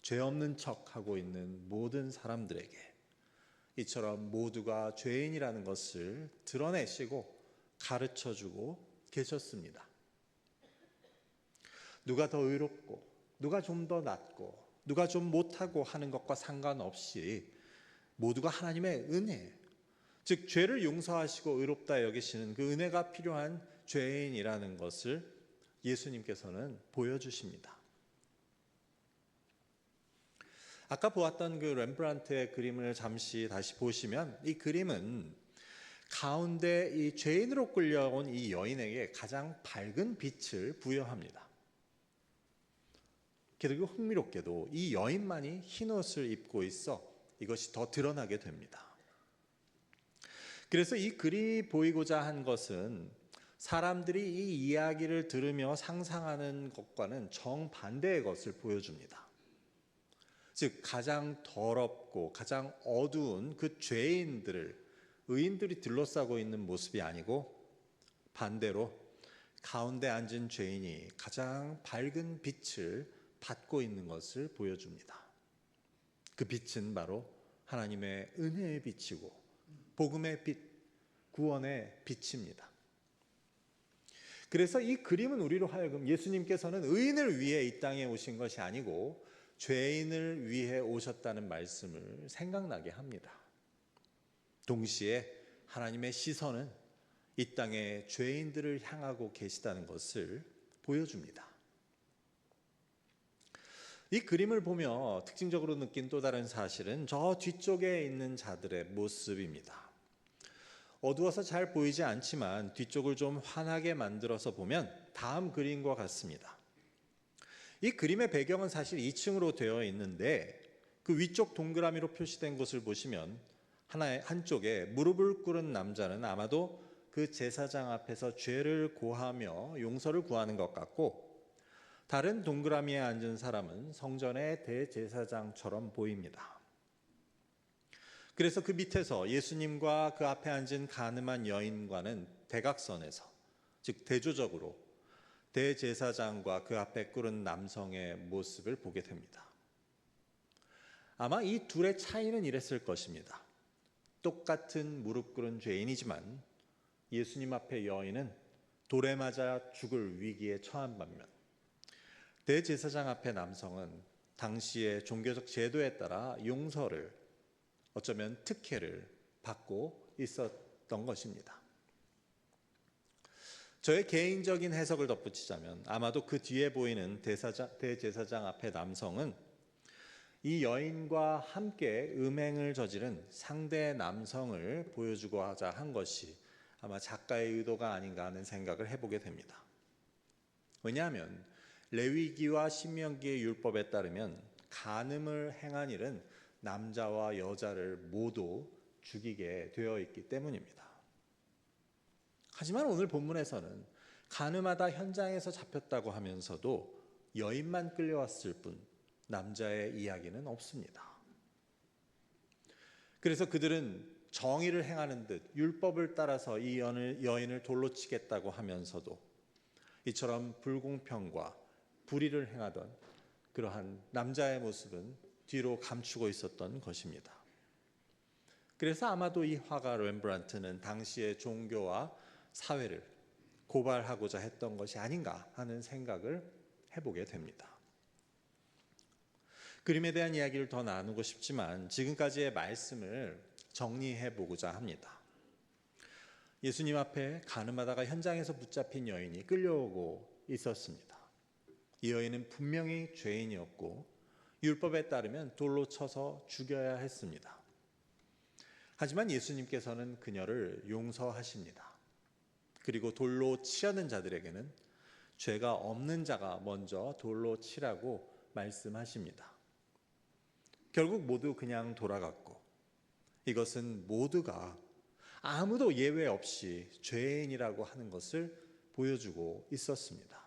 죄 없는 척하고 있는 모든 사람들에게 이처럼 모두가 죄인이라는 것을 드러내시고 가르쳐주고 계셨습니다. 누가 더 의롭고 누가 좀 더 낫고 누가 좀 못하고 하는 것과 상관없이 모두가 하나님의 은혜, 즉 죄를 용서하시고 의롭다 여기시는 그 은혜가 필요한 죄인이라는 것을 예수님께서는 보여주십니다. 아까 보았던 그 렘브란트의 그림을 잠시 다시 보시면 이 그림은 가운데 이 죄인으로 끌려온 이 여인에게 가장 밝은 빛을 부여합니다. 그리고 흥미롭게도 이 여인만이 흰 옷을 입고 있어 이것이 더 드러나게 됩니다. 그래서 이 글이 보이고자 한 것은 사람들이 이 이야기를 들으며 상상하는 것과는 정반대의 것을 보여줍니다. 즉 가장 더럽고 가장 어두운 그 죄인들을 의인들이 둘러싸고 있는 모습이 아니고 반대로 가운데 앉은 죄인이 가장 밝은 빛을 받고 있는 것을 보여줍니다. 그 빛은 바로 하나님의 은혜의 빛이고 복음의 빛, 구원의 빛입니다. 그래서 이 그림은 우리로 하여금 예수님께서는 의인을 위해 이 땅에 오신 것이 아니고 죄인을 위해 오셨다는 말씀을 생각나게 합니다. 동시에 하나님의 시선은 이 땅의 죄인들을 향하고 계시다는 것을 보여줍니다. 이 그림을 보며 특징적으로 느낀 또 다른 사실은 저 뒤쪽에 있는 자들의 모습입니다. 어두워서 잘 보이지 않지만 뒤쪽을 좀 환하게 만들어서 보면 다음 그림과 같습니다. 이 그림의 배경은 사실 2층으로 되어 있는데 그 위쪽 동그라미로 표시된 곳을 보시면 한쪽에 무릎을 꿇은 남자는 아마도 그 제사장 앞에서 죄를 고하며 용서를 구하는 것 같고, 다른 동그라미에 앉은 사람은 성전의 대제사장처럼 보입니다. 그래서 그 밑에서 예수님과 그 앞에 앉은 가늠한 여인과는 대각선에서 즉 대조적으로 대제사장과 그 앞에 꿇은 남성의 모습을 보게 됩니다. 아마 이 둘의 차이는 이랬을 것입니다. 똑같은 무릎 꿇은 죄인이지만 예수님 앞에 여인은 돌에 맞아 죽을 위기에 처한 반면 대제사장 앞에 남성은 당시의 종교적 제도에 따라 용서를, 어쩌면 특혜를 받고 있었던 것입니다. 저의 개인적인 해석을 덧붙이자면 아마도 그 뒤에 보이는 대제사장 앞에 남성은 이 여인과 함께 음행을 저지른 상대 남성을 보여주고자 한 것이 아마 작가의 의도가 아닌가 하는 생각을 해보게 됩니다. 왜냐하면 레위기와 신명기의 율법에 따르면 간음을 행한 일은 남자와 여자를 모두 죽이게 되어 있기 때문입니다. 하지만 오늘 본문에서는 간음하다 현장에서 잡혔다고 하면서도 여인만 끌려왔을 뿐 남자의 이야기는 없습니다. 그래서 그들은 정의를 행하는 듯 율법을 따라서 이 여인을 돌로 치겠다고 하면서도 이처럼 불공평과 불의를 행하던 그러한 남자의 모습은 뒤로 감추고 있었던 것입니다. 그래서 아마도 이 화가 렘브란트는 당시의 종교와 사회를 고발하고자 했던 것이 아닌가 하는 생각을 해보게 됩니다. 그림에 대한 이야기를 더 나누고 싶지만 지금까지의 말씀을 정리해 보고자 합니다. 예수님 앞에 간음하다가 현장에서 붙잡힌 여인이 끌려오고 있었습니다. 이 여인은 분명히 죄인이었고 율법에 따르면 돌로 쳐서 죽여야 했습니다. 하지만 예수님께서는 그녀를 용서하십니다. 그리고 돌로 치려는 자들에게는 죄가 없는 자가 먼저 돌로 치라고 말씀하십니다. 결국 모두 그냥 돌아갔고 이것은 모두가 아무도 예외 없이 죄인이라고 하는 것을 보여주고 있었습니다.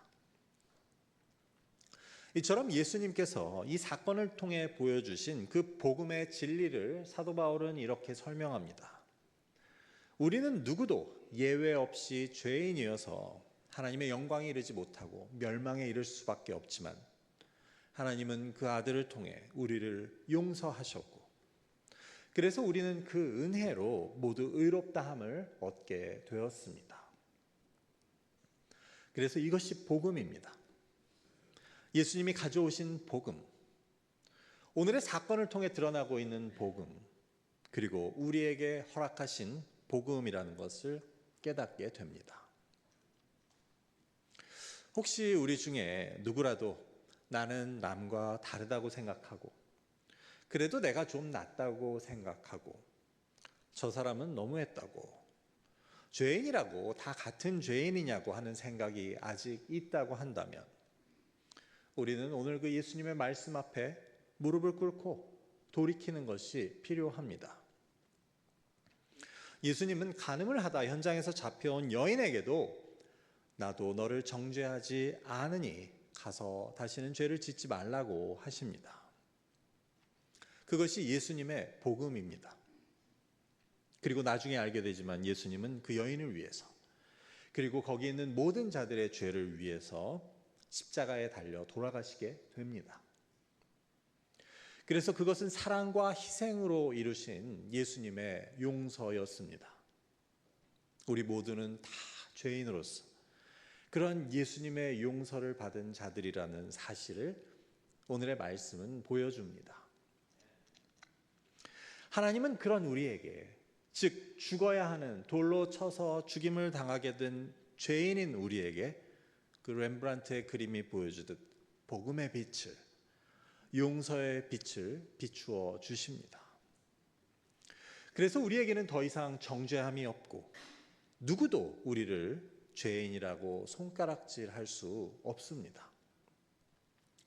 이처럼 예수님께서 이 사건을 통해 보여주신 그 복음의 진리를 사도 바울은 이렇게 설명합니다. 우리는 누구도 예외 없이 죄인이어서 하나님의 영광에 이르지 못하고 멸망에 이를 수밖에 없지만 하나님은 그 아들을 통해 우리를 용서하셨고 그래서 우리는 그 은혜로 모두 의롭다함을 얻게 되었습니다. 그래서 이것이 복음입니다. 예수님이 가져오신 복음, 오늘의 사건을 통해 드러나고 있는 복음, 그리고 우리에게 허락하신 복음이라는 것을 깨닫게 됩니다. 혹시 우리 중에 누구라도 나는 남과 다르다고 생각하고 그래도 내가 좀 낫다고 생각하고 저 사람은 너무했다고 죄인이라고 다 같은 죄인이냐고 하는 생각이 아직 있다고 한다면 우리는 오늘 그 예수님의 말씀 앞에 무릎을 꿇고 돌이키는 것이 필요합니다. 예수님은 간음을 하다 현장에서 잡혀온 여인에게도 나도 너를 정죄하지 않으니 가서 다시는 죄를 짓지 말라고 하십니다. 그것이 예수님의 복음입니다. 그리고 나중에 알게 되지만 예수님은 그 여인을 위해서 그리고 거기 있는 모든 자들의 죄를 위해서 십자가에 달려 돌아가시게 됩니다. 그래서 그것은 사랑과 희생으로 이루신 예수님의 용서였습니다. 우리 모두는 다 죄인으로서 그런 예수님의 용서를 받은 자들이라는 사실을 오늘의 말씀은 보여줍니다. 하나님은 그런 우리에게, 즉 죽어야 하는 돌로 쳐서 죽임을 당하게 된 죄인인 우리에게 그 렘브란트의 그림이 보여주듯 복음의 빛을, 용서의 빛을 비추어 주십니다. 그래서 우리에게는 더 이상 정죄함이 없고 누구도 우리를 죄인이라고 손가락질할 수 없습니다.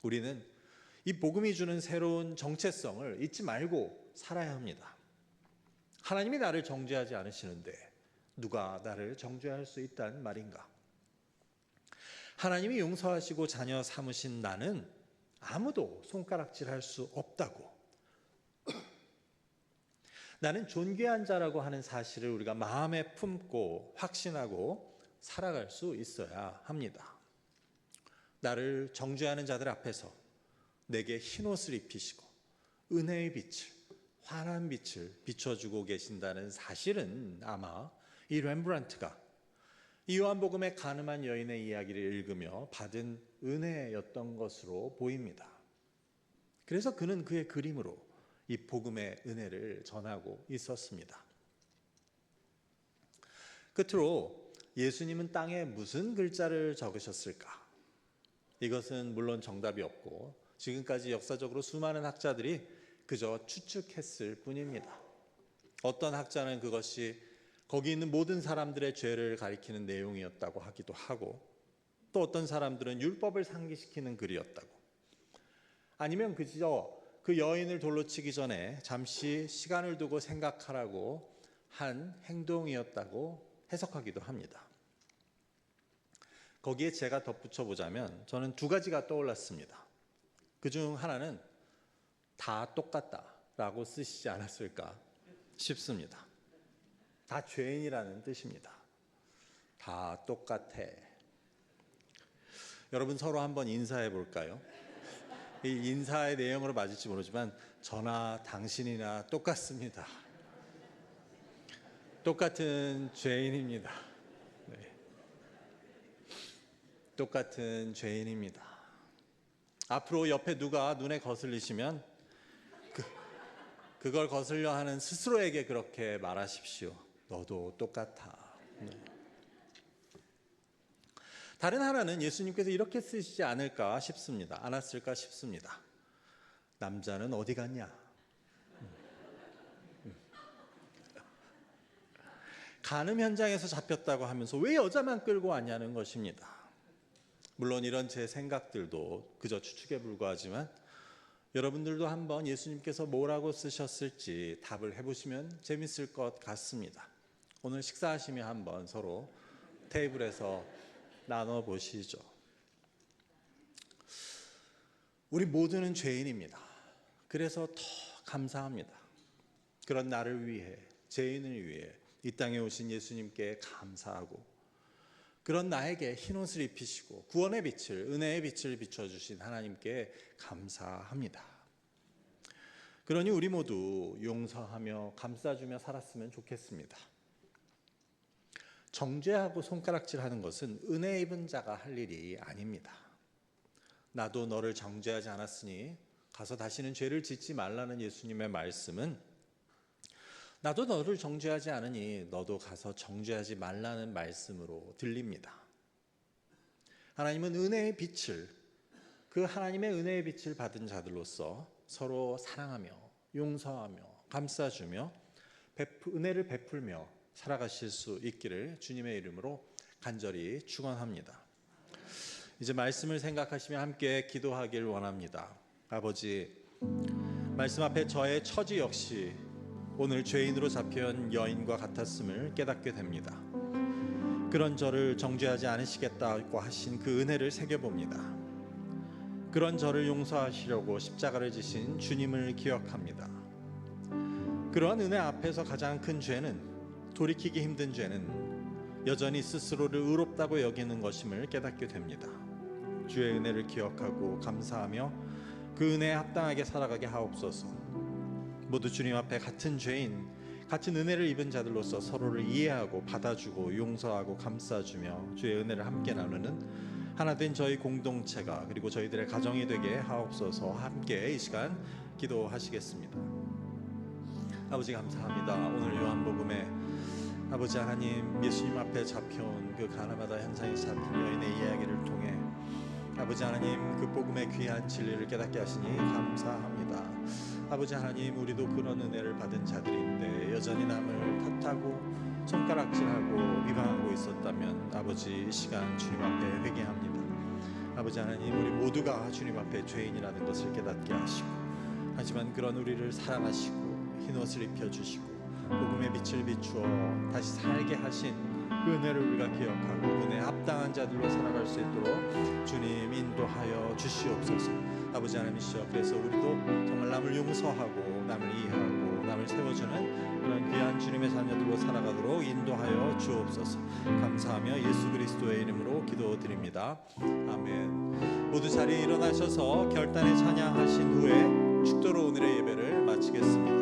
우리는 이 복음이 주는 새로운 정체성을 잊지 말고 살아야 합니다. 하나님이 나를 정죄하지 않으시는데 누가 나를 정죄할 수 있단 말인가? 하나님이 용서하시고 자녀 삼으신 나는 아무도 손가락질할 수 없다고, 나는 존귀한 자라고 하는 사실을 우리가 마음에 품고 확신하고 살아갈 수 있어야 합니다. 나를 정죄하는 자들 앞에서 내게 흰옷을 입히시고 은혜의 빛을, 환한 빛을 비춰주고 계신다는 사실은 아마 이 렘브란트가 이 요한복음의 가늠한 여인의 이야기를 읽으며 받은 은혜였던 것으로 보입니다. 그래서 그는 그의 그림으로 이 복음의 은혜를 전하고 있었습니다. 끝으로 예수님은 땅에 무슨 글자를 적으셨을까? 이것은 물론 정답이 없고 지금까지 역사적으로 수많은 학자들이 그저 추측했을 뿐입니다. 어떤 학자는 그것이 거기 있는 모든 사람들의 죄를 가리키는 내용이었다고 하기도 하고, 또 어떤 사람들은 율법을 상기시키는 글이었다고, 아니면 그저 그 여인을 돌로 치기 전에 잠시 시간을 두고 생각하라고 한 행동이었다고 해석하기도 합니다. 거기에 제가 덧붙여 보자면 저는 두 가지가 떠올랐습니다. 그중 하나는 다 똑같다라고 쓰시지 않았을까 싶습니다. 다 죄인이라는 뜻입니다. 다 똑같아. 여러분 서로 한번 인사해 볼까요? 이 인사의 내용으로 맞을지 모르지만 저나 당신이나 똑같습니다. 똑같은 죄인입니다. 네. 똑같은 죄인입니다. 앞으로 옆에 누가 눈에 거슬리시면 그걸 거슬려 하는 스스로에게 그렇게 말하십시오. 너도 똑같아. 네. 다른 하나는 예수님께서 이렇게 쓰시지 않을까 싶습니다. 않았을까 싶습니다. 남자는 어디 갔냐? 간음 현장에서 잡혔다고 하면서 왜 여자만 끌고 왔냐는 것입니다. 물론 이런 제 생각들도 그저 추측에 불과하지만 여러분들도 한번 예수님께서 뭐라고 쓰셨을지 답을 해보시면 재밌을 것 같습니다. 오늘 식사하시며 한번 서로 테이블에서 나눠보시죠. 우리 모두는 죄인입니다. 그래서 더 감사합니다. 그런 나를 위해, 죄인을 위해 이 땅에 오신 예수님께 감사하고, 그런 나에게 흰옷을 입히시고 구원의 빛을, 은혜의 빛을 비춰주신 하나님께 감사합니다. 그러니 우리 모두 용서하며 감싸주며 살았으면 좋겠습니다. 정죄하고 손가락질하는 것은 은혜 입은 자가 할 일이 아닙니다. 나도 너를 정죄하지 않았으니 가서 다시는 죄를 짓지 말라는 예수님의 말씀은 나도 너를 정죄하지 않으니 너도 가서 정죄하지 말라는 말씀으로 들립니다. 하나님은 은혜의 빛을, 그 하나님의 은혜의 빛을 받은 자들로서 서로 사랑하며 용서하며 감싸주며 은혜를 베풀며 살아가실 수 있기를 주님의 이름으로 간절히 축원합니다. 이제 말씀을 생각하시며 함께 기도하길 원합니다. 아버지, 말씀 앞에 저의 처지 역시 오늘 죄인으로 잡혀온 여인과 같았음을 깨닫게 됩니다. 그런 저를 정죄하지 않으시겠다고 하신 그 은혜를 새겨봅니다. 그런 저를 용서하시려고 십자가를 지신 주님을 기억합니다. 그러한 은혜 앞에서 가장 큰 죄는, 돌이키기 힘든 죄는 여전히 스스로를 의롭다고 여기는 것임을 깨닫게 됩니다. 주의 은혜를 기억하고 감사하며 그 은혜에 합당하게 살아가게 하옵소서. 모두 주님 앞에 같은 죄인, 같은 은혜를 입은 자들로서 서로를 이해하고 받아주고 용서하고 감싸주며 주의 은혜를 함께 나누는 하나된 저희 공동체가, 그리고 저희들의 가정이 되게 하옵소서. 함께 이 시간 기도하시겠습니다. 아버지 감사합니다. 오늘 요한복음에 아버지 하나님, 예수님 앞에 잡혀온 그 가나바다 현장에서 잡힌 여인의 이야기를 통해 아버지 하나님, 그 복음의 귀한 진리를 깨닫게 하시니 감사합니다. 아버지 하나님, 우리도 그런 은혜를 받은 자들인데 여전히 남을 탓하고 손가락질하고 비방하고 있었다면 아버지, 이 시간 주님 앞에 회개합니다. 아버지 하나님, 우리 모두가 주님 앞에 죄인이라는 것을 깨닫게 하시고, 하지만 그런 우리를 사랑하시고 흰옷을 입혀주시고 복음의 빛을 비추어 다시 살게 하신 그 은혜를 우리가 기억하고 은혜에 합당한 자들로 살아갈 수 있도록 주님 인도하여 주시옵소서. 아버지 하나님이시여, 그래서 우리도 정말 남을 용서하고 남을 이해하고 사람을 세워주는 그런 귀한 주님의 자녀들로 살아가도록 인도하여 주옵소서. 감사하며 예수 그리스도의 이름으로 기도드립니다. 아멘. 모두 자리에 일어나셔서 결단의 찬양하신 후에 축도로 오늘의 예배를 마치겠습니다.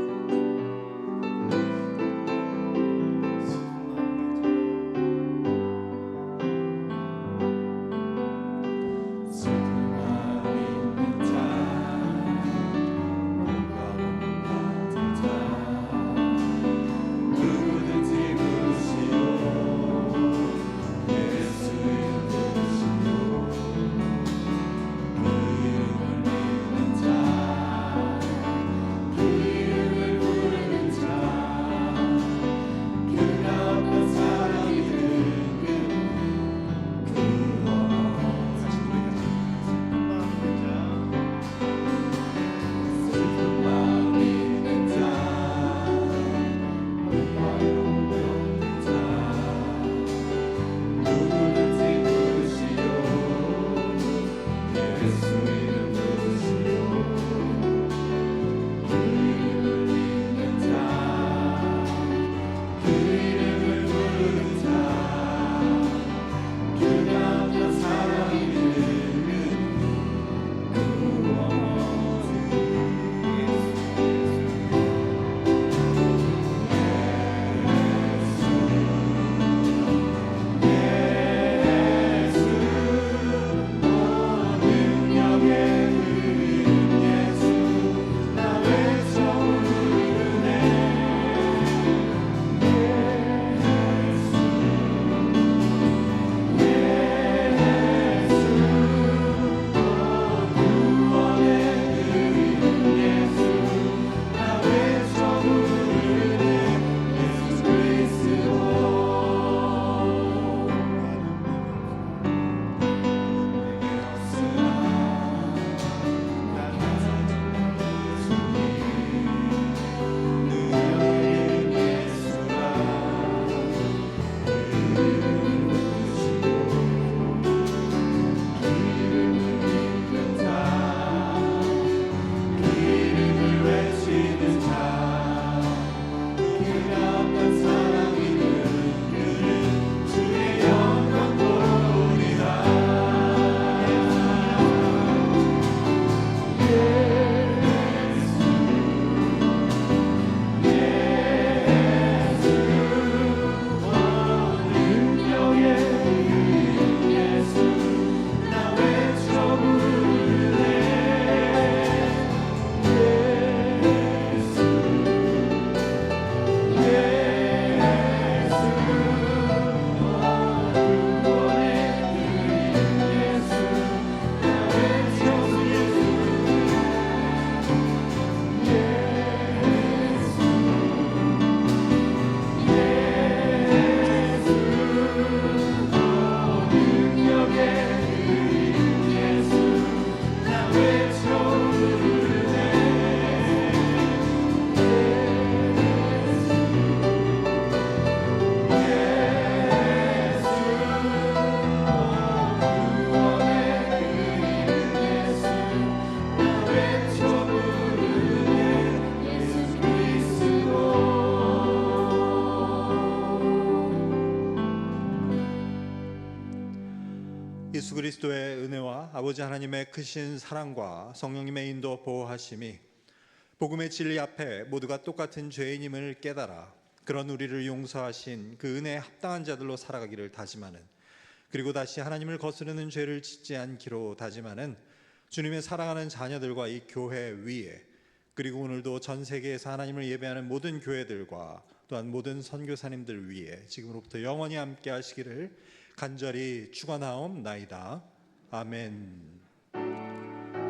예수 그리스도의 은혜와 아버지 하나님의 크신 사랑과 성령님의 인도 보호하심이 복음의 진리 앞에 모두가 똑같은 죄인임을 깨달아 그런 우리를 용서하신 그 은혜에 합당한 자들로 살아가기를 다짐하는, 그리고 다시 하나님을 거스르는 죄를 짓지 않기로 다짐하는 주님의 사랑하는 자녀들과 이 교회 위에, 그리고 오늘도 전 세계에서 하나님을 예배하는 모든 교회들과 또한 모든 선교사님들 위에 지금으로부터 영원히 함께 하시기를 간절히 축원하옵나이다. 아멘.